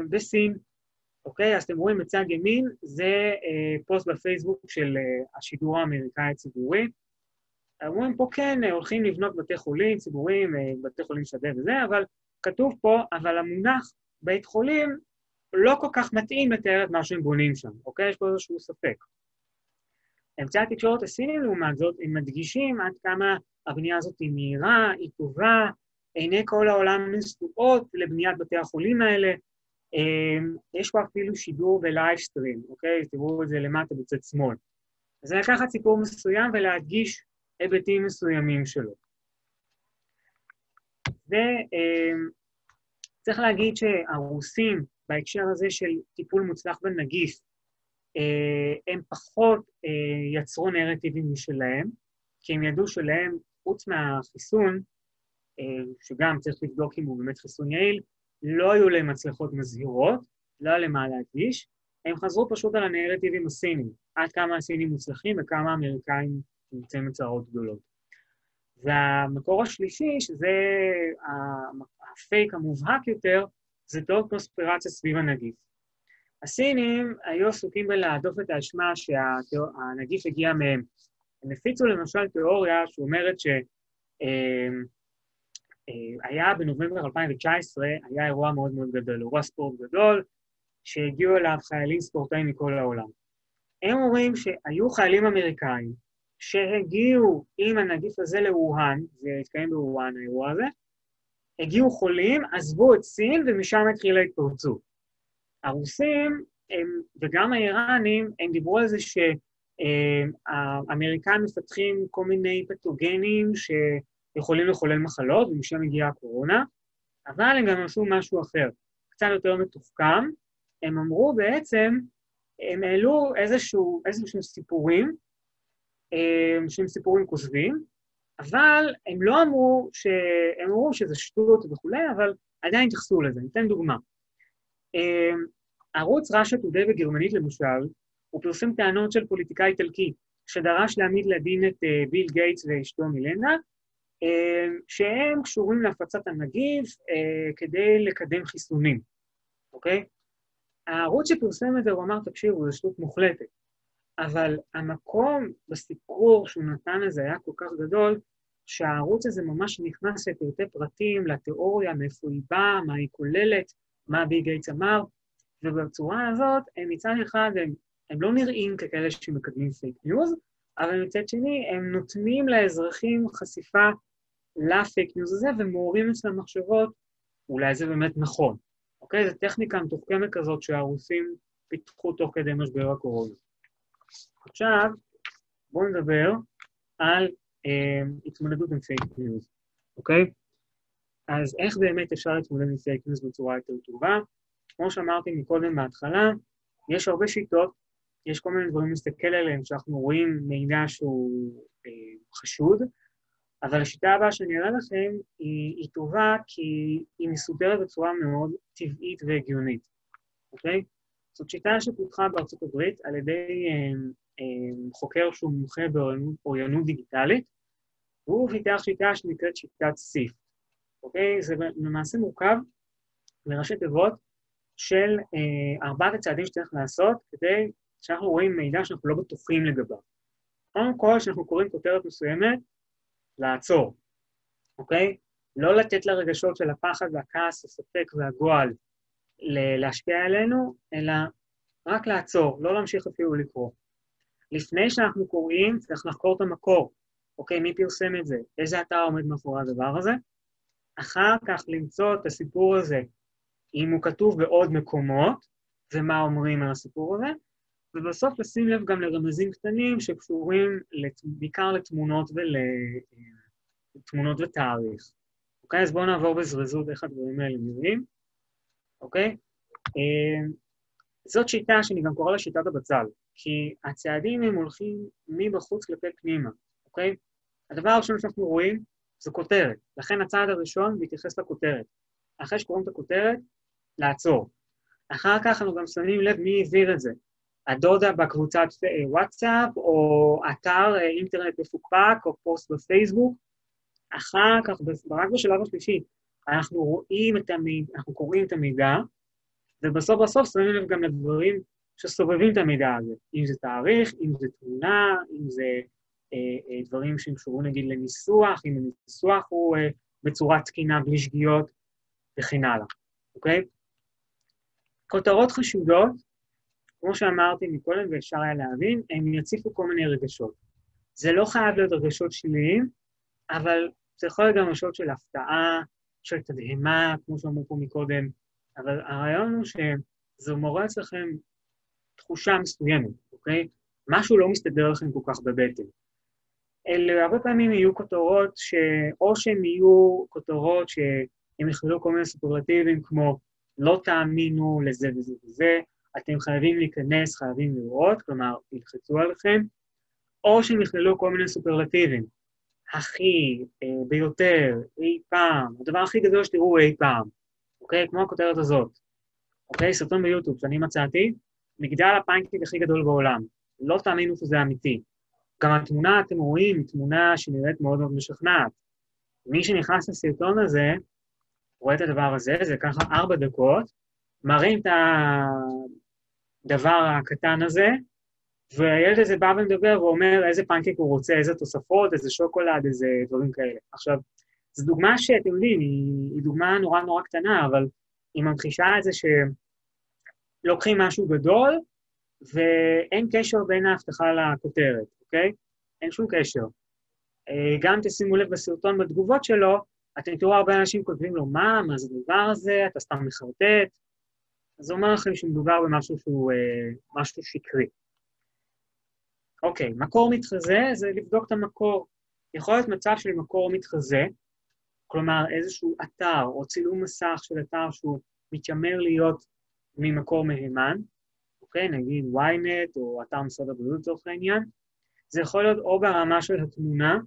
בסין, אוקיי? אז אתם רואים בצד ימין, זה פוסט בפייסבוק של השידור האמריקאי הציבורי. אומרים פה כן, הולכים לבנות בתי חולים ציבוריים, בתי חולים שדה וזה, אבל כתוב פה, אבל המונח בית חולים לא כל כך מתאים לתאר את מה שהם בונים שם, אוקיי? יש פה איזשהו ספק. אמצעי התקשורת הסינים, לעומת זאת, הם מדגישים עד כמה הבנייה הזאת היא מהירה, היא טובה, עיני כל העולם נשואות לבניית בתי החולים האלה. יש פה אפילו שידור בלייבסטרים, אוקיי? תראו את זה למטה בצד שמאל. אז זה לקחת סיפור מסוים ולהדגיש היבטים מסוימים שלו. וצריך להגיד שהרוסים, בהקשר הזה של טיפול מוצלח בנגיף, הם פחות יצרו נרטיבים משלהם, כי הם ידעו שלהם, חוץ מהחיסון, שגם צריך לבדוק אם הוא באמת חיסון יעיל, לא היו להם הצלחות מזהירות, לא היה להם מה להדגיש, הם חזרו פשוט על הנרטיבים הסינים, עד כמה הסינים מוצלחים וכמה האמריקאים נמצאים בצרות גדולות. והמקור השלישי, שזה הפייק המובהק יותר, זה תיאוריות קונספירציה סביב הנגיף. הסינים היו עסוקים בלהדוף את האשמה שהנגיף הגיע מהם. הם הפיצו למשל תיאוריה שאומרת שהיה בנובמבר 2019, היה אירוע מאוד מאוד גדול, אירוע ספורט גדול, שהגיעו אליו חיילים ספורטאים מכל העולם. הם אומרים שהיו חיילים אמריקאים שהגיעו עם הנגיף הזה לווהאן, זה התקיים בווהאן האירוע הזה, הגיעו חולים, עזבו את סין ומשם התחילה התפרצות. הרוסים וגם האיראנים, הם דיברו על זה שהאמריקאים מפתחים כל מיני פתוגנים שיכולים לחולל מחלות, ומשם הגיעה הקורונה, אבל הם גם עשו משהו אחר, קצת יותר מתוחכם. הם אמרו בעצם, הם העלו איזשהו סיפורים, שהם סיפורים כוזבים, אבל הם לא אמרו, הם אמרו שזה שטות וכולי, אבל עדיין התייחסו לזה. ניתן דוגמה. ערוץ ראשה טודיי בגרמנית למשל, הוא פרסם טענות של פוליטיקאי איטלקי, שדרש להעמיד לדין את ביל גייטס ואשתו מילנדה, שהם קשורים להפצת הנגיף כדי לקדם חיסונים, אוקיי? הערוץ שפרסם את זה, הוא אמר, תקשיבו, זה שטות מוחלטת, אבל המקום בסיקור שהוא נתן לזה היה כל כך גדול, שהערוץ הזה ממש נכנס לפרטי פרטים, לתיאוריה, מאיפה היא באה, מה היא כוללת, מה ביל גייטס אמר, ובצורה הזאת, הם מצד אחד, הם לא נראים ככאלה שמקדמים פייק ניוז, אבל מצד שני, הם נותנים לאזרחים חשיפה לפייק ניוז הזה, ומעוררים אצלם מחשבות, אולי זה באמת נכון. אוקיי? זו טכניקה מתוחכמת כזאת שהרוסים פיתחו תוך כדי משבר הקורונה. עכשיו, בואו נדבר על התמודדות עם פייק ניוז, אוקיי? אז איך באמת אפשר להתמודד עם פייק ניוז בצורה יותר טובה? כמו שאמרתי מקודם בהתחלה, יש הרבה שיטות, יש כל מיני דברים להסתכל עליהם שאנחנו רואים מידע שהוא חשוד, אבל השיטה הבאה שאני אראה לכם היא טובה כי היא מסודרת בצורה מאוד טבעית והגיונית, אוקיי? זאת שיטה שפותחה בארצות הברית על ידי חוקר שהוא מומחה באוריינות דיגיטלית, והוא פיתח שיטה שנקראת שיטת סיף, אוקיי? זה למעשה מורכב לראשי תיבות של 4 הצעדים שצריך לעשות כדי שאנחנו רואים מידע שאנחנו לא בטוחים לגביו. קודם כל, שאנחנו קוראים כותרת מסוימת, לעצור, אוקיי? לא לתת לרגשות של הפחד והכעס, הספק והגועל להשפיע עלינו, אלא רק לעצור, לא להמשיך אפילו לקרוא. לפני שאנחנו קוראים, צריך לחקור את המקור, אוקיי? מי פרסם את זה? איזה אתר עומד מאחורי הדבר הזה? אחר כך למצוא את הסיפור הזה, אם הוא כתוב בעוד מקומות, ומה אומרים על הסיפור הזה, ובסוף לשים לב גם לרמזים קטנים שקשורים בעיקר לתמונות ותאריך. אוקיי? אז בואו נעבור בזריזות איך הדברים האלה נראים. אוקיי? זאת שיטה שאני גם קורא לה שיטת הבצל, כי הצעדים הם הולכים מבחוץ כלפי פנימה. אוקיי? הדבר הראשון שאנחנו רואים זה כותרת. לכן הצעד הראשון מתייחס לכותרת. אחרי שקוראים את הכותרת, לעצור. אחר כך אנחנו גם שמים לב מי העביר את זה. הדודה בקבוצת וואטסאפ, או אתר אינטרנט מפוקפק, או פוסט בפייסבוק. אחר כך, רק בשלב השלישי, אנחנו קוראים את המידע, ובסוף שמים לב גם לדברים שסובבים את המידע הזה. אם זה תאריך, אם זה תמונה, אם זה דברים שקשורים נגיד לניסוח, אם הניסוח הוא בצורה תקינה בלי שגיאות, וכן הלאה. אוקיי? כותרות חשודות, כמו שאמרתי מקודם ואפשר היה להבין, הם יציפו כל מיני רגשות. זה לא חייב להיות רגשות שליליים, אבל זה יכול להיות גם רגשות של הפתעה, של תדהמה, כמו שאמרו פה מקודם, אבל הרעיון הוא שזה מורה אצלכם תחושה מסוימת, אוקיי? משהו לא מסתדר לכם כל כך בבטן. אלה הרבה פעמים יהיו כותרות או שהן יהיו כותרות שהם יכללו כל מיני סופרלטיבים כמו לא תאמינו לזה וזה וזה, אתם חייבים להיכנס, חייבים לראות, כלומר, ילחצו עליכם, או שהם יכללו כל מיני סופרלטיבים, הכי, ביותר, אי פעם, הדבר הכי גדול שתראו אי פעם, אוקיי? כמו הכותרת הזאת, אוקיי? סרטון ביוטיוב שאני מצאתי, מגדל הפנקייק הכי גדול בעולם, לא תאמינו שזה אמיתי. גם התמונה, אתם רואים, תמונה שנראית מאוד מאוד משכנעת. מי שנכנס לסרטון הזה, רואה את הדבר הזה, זה ככה 4 דקות, מראים את הדבר הקטן הזה, והילד הזה בא ומדבר ואומר איזה פנקייק הוא רוצה, איזה תוספות, איזה שוקולד, איזה דברים כאלה. עכשיו, זו דוגמה שאתם יודעים, היא דוגמה נורא נורא קטנה, אבל היא ממחישה את זה שלוקחים משהו גדול, ואין קשר בין ההבטחה לכותרת, אוקיי? אין שום קשר. גם תשימו לב בסרטון בתגובות שלו, אתם תראו הרבה אנשים כותבים לו, מה זה הדבר הזה, אתה סתם מחרטט, אז זה אומר לכם שמדובר במשהו שהוא משהו שקרי. אוקיי, מקור מתחזה זה לבדוק את המקור. יכול להיות מצב של מקור מתחזה, כלומר איזשהו אתר או צילום מסך של אתר שהוא מתיימר להיות ממקור מהימן, אוקיי, נגיד ynet או אתר משרד הבריאות לצורך העניין, זה יכול להיות או ברמה של התמונה,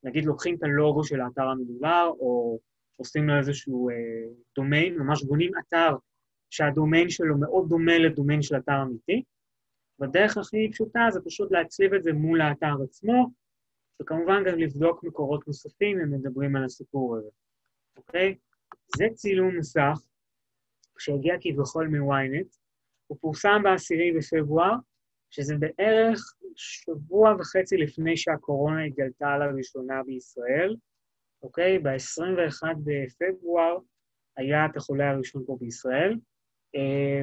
נגיד לוקחים את הלוגו של האתר המדובר, או עושים לו איזשהו דומיין, ממש בונים אתר שהדומיין שלו מאוד דומה לדומיין של אתר אמיתי, בדרך הכי פשוטה זה פשוט להצליב את זה מול האתר עצמו, וכמובן גם לבדוק מקורות נוספים אם מדברים על הסיפור הזה, אוקיי? זה צילום מסך שהגיע כביכול מ-ynet, הוא פורסם ב10 בפברואר, שזה בערך שבוע וחצי לפני שהקורונה התגלתה לראשונה בישראל, אוקיי? ב-21 בפברואר היה את החולה הראשון פה בישראל,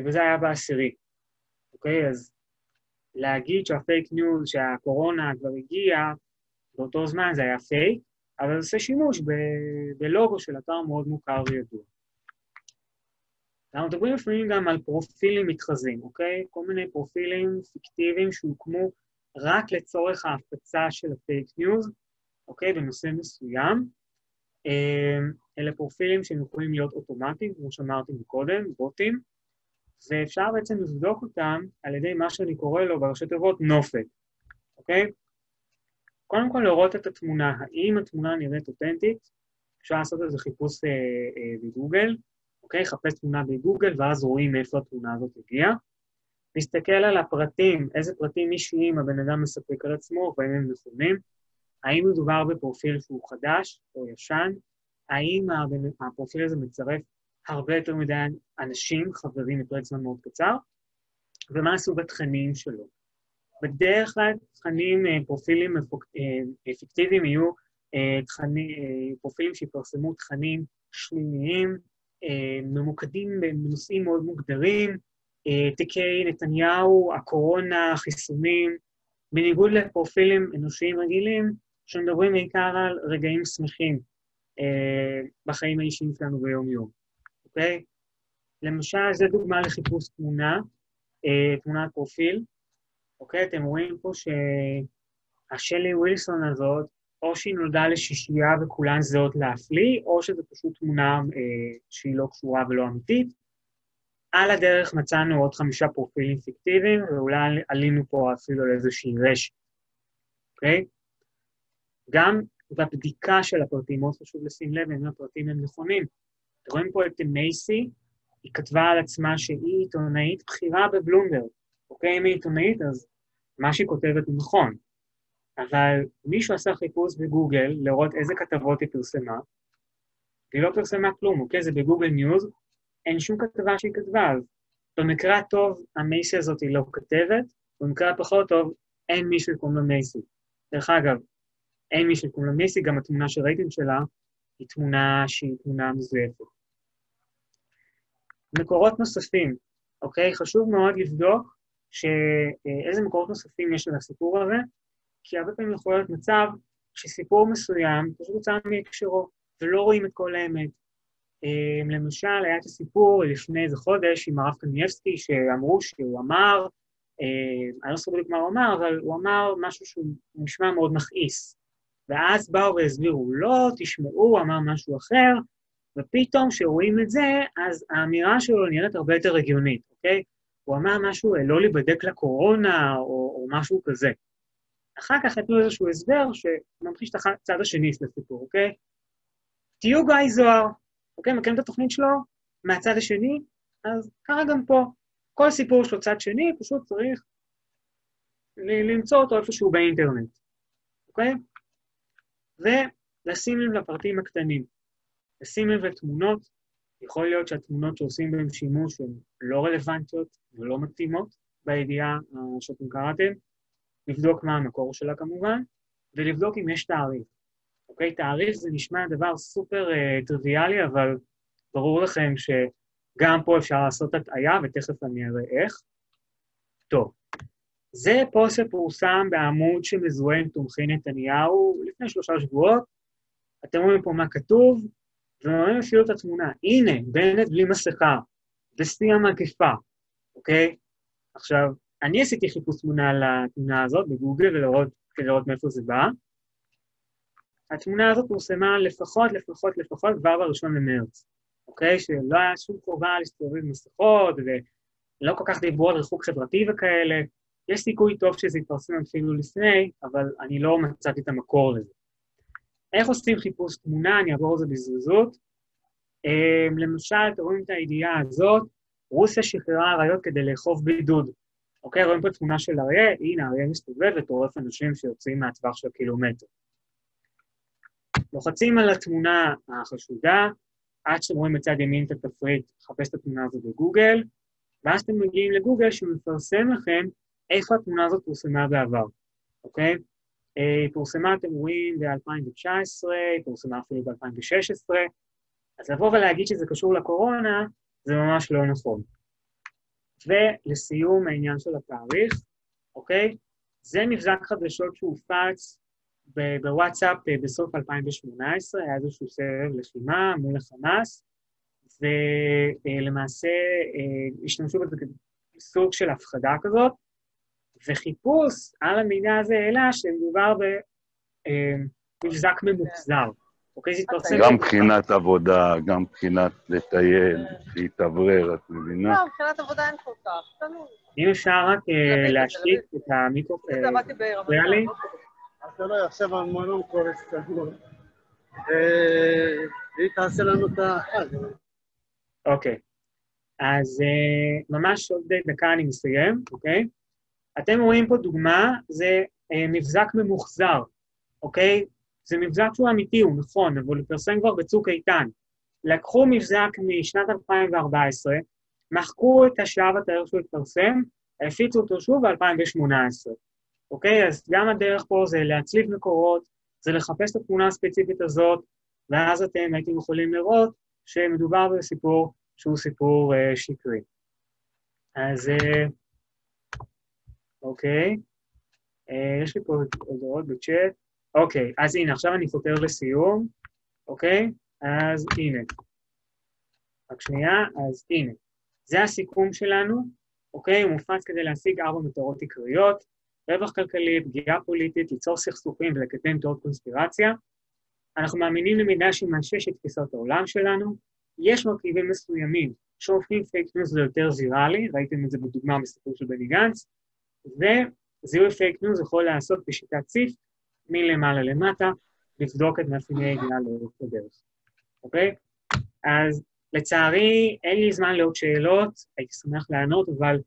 וזה היה ב10. אוקיי? אז להגיד שהפייק ניוז, שהקורונה כבר הגיעה, באותו זמן זה היה פייק, אבל זה עושה שימוש בלוגו של אתר מאוד מוכר וידוע. אנחנו מדברים לפעמים גם על פרופילים מתחזים, אוקיי? כל מיני פרופילים פיקטיביים שהוקמו רק לצורך ההפצה של הפייק ניוז, אוקיי? בנושא מסוים. אלה פרופילים שהם יכולים להיות אוטומטיים, כמו שאמרתי מקודם, בוטים, ואפשר בעצם לבדוק אותם על ידי מה שאני קורא לו בראשי תיבות נופת, אוקיי? קודם כל לראות את התמונה, האם התמונה נראית אותנטית, אפשר לעשות איזה חיפוש בגוגל, אוקיי? חפש תמונה בגוגל, ואז רואים מאיפה התמונה הזאת הגיעה. להסתכל על הפרטים, איזה פרטים אישיים הבן אדם מספק על עצמו, והאם הם נכונים, האם מדובר בפרופיל שהוא חדש או ישן, האם הפרופיל הזה מצרף הרבה יותר מדי אנשים, חברים בפרק זמן מאוד קצר, ומה סוג התכנים שלו. בדרך כלל תכנים, פרופילים אפקטיביים יהיו פרופילים שיפרסמו תכנים שליליים, ממוקדים בנושאים מאוד מוגדרים, תיקי נתניהו, הקורונה, חיסונים, בניגוד לפרופילים אנושיים רגילים, שמדברים בעיקר על רגעים שמחים בחיים האישיים שלנו ביום-יום, אוקיי? למשל, זו דוגמה לחיפוש תמונה, תמונת פרופיל, אוקיי? אתם רואים פה שהשלי ווילסון הזאת, או שהיא נולדה לשישייה וכולן זהות להפליא, או שזו פשוט תמונה שהיא לא קשורה ולא אמיתית. על הדרך מצאנו עוד 5 פרופילים פיקטיביים, ואולי עלינו פה אפילו לאיזושהי רשת, אוקיי? גם בבדיקה של הפרטים, מאוד חשוב לשים לב אם הפרטים הם נכונים. אתם רואים פה את מייסי, היא כתבה על עצמה שהיא עיתונאית בכירה בבלומברג, אוקיי? אם היא עיתונאית, אז מה שהיא כותבת הוא נכון. אבל מישהו עשה חיפוש בגוגל לראות איזה כתבות היא פרסמה, והיא לא פרסמה כלום, אוקיי? זה בגוגל ניוז, אין שום כתבה שהיא כתבה, אז במקרה הטוב המייסי הזאת היא לא כתבת, במקרה הפחות טוב אין מישהו שקוראים לה מייסי. דרך אגב, אין מישהו שקוראים לה מייסי, גם התמונה שראיתם שלה היא תמונה שהיא תמונה מזויפת. מקורות נוספים, אוקיי? חשוב מאוד לבדוק איזה מקורות נוספים יש לסיפור הזה, כי הרבה פעמים יכול להיות מצב שסיפור מסוים פשוט הוצא מהקשרו, ולא רואים את כל האמת. למשל, היה את הסיפור לפני איזה חודש עם הרב קניבסקי, שאמרו שהוא אמר, אני לא זוכר בדיוק מה הוא אמר, אבל הוא אמר משהו שהוא נשמע מאוד מכעיס, ואז באו והסבירו, לא, תשמעו, הוא אמר משהו אחר, ופתאום כשרואים את זה, אז האמירה שלו נראית הרבה יותר הגיונית, אוקיי? הוא אמר משהו, לא להיבדק לקורונה, או משהו כזה. אחר כך נתנו איזשהו הסבר שממחיש את הצד השני של הסיפור, אוקיי? תהיו גיא זוהר, אוקיי? מכירים את התוכנית שלו מהצד השני? אז ככה גם פה. כל סיפור שלו צד שני, פשוט צריך למצוא אותו איפשהו באינטרנט, אוקיי? ולשים לב לפרטים הקטנים. לשים לב לתמונות, יכול להיות שהתמונות שעושים בהן שימוש הן לא רלוונטיות ולא מתאימות בידיעה שאתם קראתם, לבדוק מה המקור שלה כמובן, ולבדוק אם יש תאריך. אוקיי? תאריך זה נשמע דבר סופר טריוויאלי, אבל ברור לכם שגם פה אפשר לעשות הטעיה, ותכף אני אראה איך. טוב, זה פוסט שפורסם בעמוד שמזוהה עם תומכי נתניהו לפני 3 שבועות. אתם רואים פה מה כתוב, ורואים אפילו את התמונה. הנה, בנט בלי מסכה, בשיא המגפה, אוקיי? עכשיו, אני עשיתי חיפוש תמונה על התמונה הזאת בגוגל, כדי לראות מאיפה זה בא. התמונה הזאת פורסמה לפחות כבר ב1 למרץ, אוקיי? שלא היה שום חובה להסתובב עם מסכות, ולא כל כך דיברו על ריחוק חברתי וכאלה. יש סיכוי טוב שזה יתפרסם אפילו לפני, אבל אני לא מצאתי את המקור לזה. איך עושים חיפוש תמונה? אני אעבור על זה בזריזות. למשל, אתם רואים את הידיעה הזאת, רוסיה שחררה אריות כדי לאכוף בידוד. אוקיי, רואים פה תמונה של אריה, הנה, אריה מסתובב וטורף אנשים שיוצאים מהטווח של קילומטר. לוחצים על התמונה החשודה, עד שאתם רואים בצד ימין את התפריט, חפש את התמונה הזאת בגוגל, ואז אתם מגיעים לגוגל שמפרסם לכם איפה התמונה הזאת פורסמה בעבר, אוקיי? היא פורסמה, אתם רואים, ב-2019, היא פורסמה אפילו ב-2016, אז לבוא ולהגיד שזה קשור לקורונה, זה ממש לא נכון. ולסיום העניין של התאריך, אוקיי? זה מבזק חדשות שהופץ בוואטסאפ בסוף 2018, היה איזשהו סבב לחימה מול החמאס, ולמעשה השתמשו בזה כסוג של הפחדה כזאת, וחיפוש על המידע הזה העלה שמדובר במבזק ממוחזר. אוקיי, זה התפרסם... גם מבחינת עבודה, גם מבחינת לטייל, להתאוורר, את מבינה? לא, מבחינת עבודה אין כל כך, תלוי. אם אפשר רק להשתיק את המיקרופון, ריאלי? אתה לא, עכשיו המונום קורס תגמור. והיא תעשה לנו את האחד. אוקיי, אז ממש עוד דקה אני מסיים, אוקיי? אתם רואים פה דוגמה, זה מבזק ממוחזר, אוקיי? זה מבזק שהוא אמיתי, הוא נכון, אבל הוא פרסם כבר בצוק איתן. לקחו מבזק משנת 2014, מחקו את השעה והתאריך שהוא התפרסם, הפיצו אותו שוב ב-2018. אוקיי? אז גם הדרך פה זה להצליב מקורות, זה לחפש את התמונה הספציפית הזאת, ואז אתם הייתם יכולים לראות שמדובר בסיפור שהוא סיפור שקרי. אז אוקיי, יש לי פה הודעות בצ'אט. אוקיי, אז הנה, עכשיו אני חותר לסיום, אוקיי? אז הנה. רק שנייה, אז הנה. זה הסיכום שלנו, אוקיי? הוא מופץ כדי להשיג 4 מטרות עיקריות, רווח כלכלי, פגיעה פוליטית, ליצור סכסוכים ולקדם תיאוריות קונספירציה. אנחנו מאמינים למידע שמאשש את תפיסות העולם שלנו, יש מרכיבים מסוימים שהופכים פייק ניוז ליותר ויראלי, ראיתם את זה בדוגמה בסיפור של בני גנץ, וזיהוי פייק ניוז יכול לעשות בשיטת ציף, מלמעלה למטה, לבדוק את מאפייני הידיעה לאורך הדרך. אוקיי? אז לצערי, אין לי זמן לעוד שאלות, הייתי שמח לענות, אבל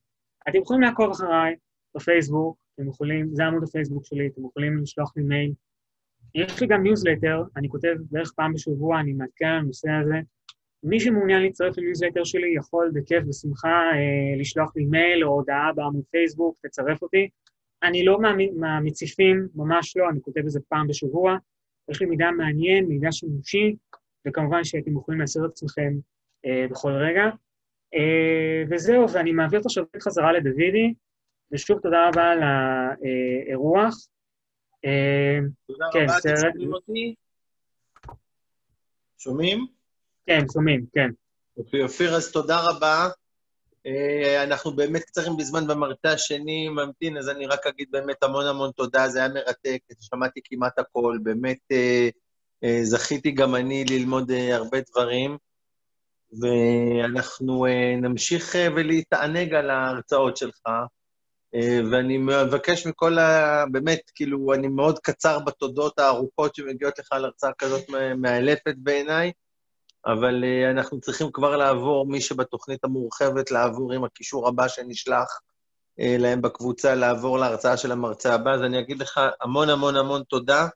אתם יכולים לעקוב אחריי בפייסבוק, אתם יכולים, זה עמוד הפייסבוק שלי, אתם יכולים לשלוח לי מייל. יש לי גם ניוזלטר, אני כותב בערך פעם בשבוע, אני מעדכן על הנושא הזה. מי שמעוניין להצטרף לניוזלטר שלי יכול בכיף ושמחה לשלוח לי מייל או הודעה בעמוד פייסבוק, תצרף אותי. אני לא מהמציפים, ממש לא, אני כותב איזה פעם בשבוע. יש לי מידע מעניין, מידע שימושי, וכמובן שאתם יכולים לעשות את עצמכם בכל רגע. וזהו, ואני מעביר את השבוע חזרה לדוידי, ושוב תודה רבה על האירוח. תודה רבה, אתם שומעים אותי? שומעים? כן, שומעים, כן. אופיר, אז תודה רבה. אנחנו באמת קצרים בזמן במרצה השני ממתין, אז אני רק אגיד באמת המון המון תודה, זה היה מרתק, שמעתי כמעט הכל, באמת זכיתי גם אני ללמוד הרבה דברים, ואנחנו נמשיך ולהתענג על ההרצאות שלך, ואני מבקש מכל באמת, כאילו, אני מאוד קצר בתודות הארוכות שמגיעות לך על הרצאה כזאת מאלפת בעיניי, אבל אנחנו צריכים כבר לעבור, מי שבתוכנית המורחבת, לעבור עם הקישור הבא שנשלח להם בקבוצה, לעבור להרצאה של המרצה הבא, אז אני אגיד לך המון המון המון תודה,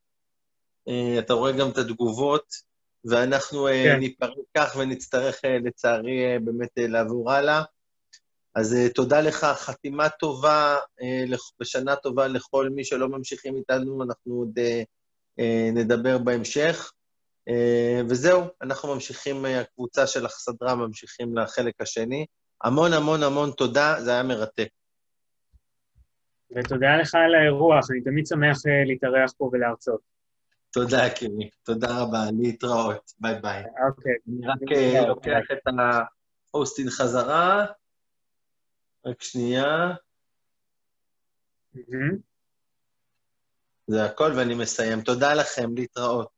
אתה רואה גם את התגובות, ואנחנו ניפרד כך ונצטרך לצערי באמת לעבור הלאה, אז תודה לך, חתימה טובה, בשנה טובה לכל מי שלא ממשיכים איתנו, אנחנו עוד נדבר בהמשך, וזהו, אנחנו ממשיכים, הקבוצה של אכסדרה ממשיכים לחלק השני. המון המון המון תודה, זה היה מרתק. ותודה לך על האירוח, אני תמיד שמח להתארח פה ולהרצות. תודה, קימי, תודה רבה, להתראות, ביי ביי. אוקיי. אני רק לוקח את ההוסטין חזרה, רק שנייה. זה הכל ואני מסיים. תודה לכם, להתראות.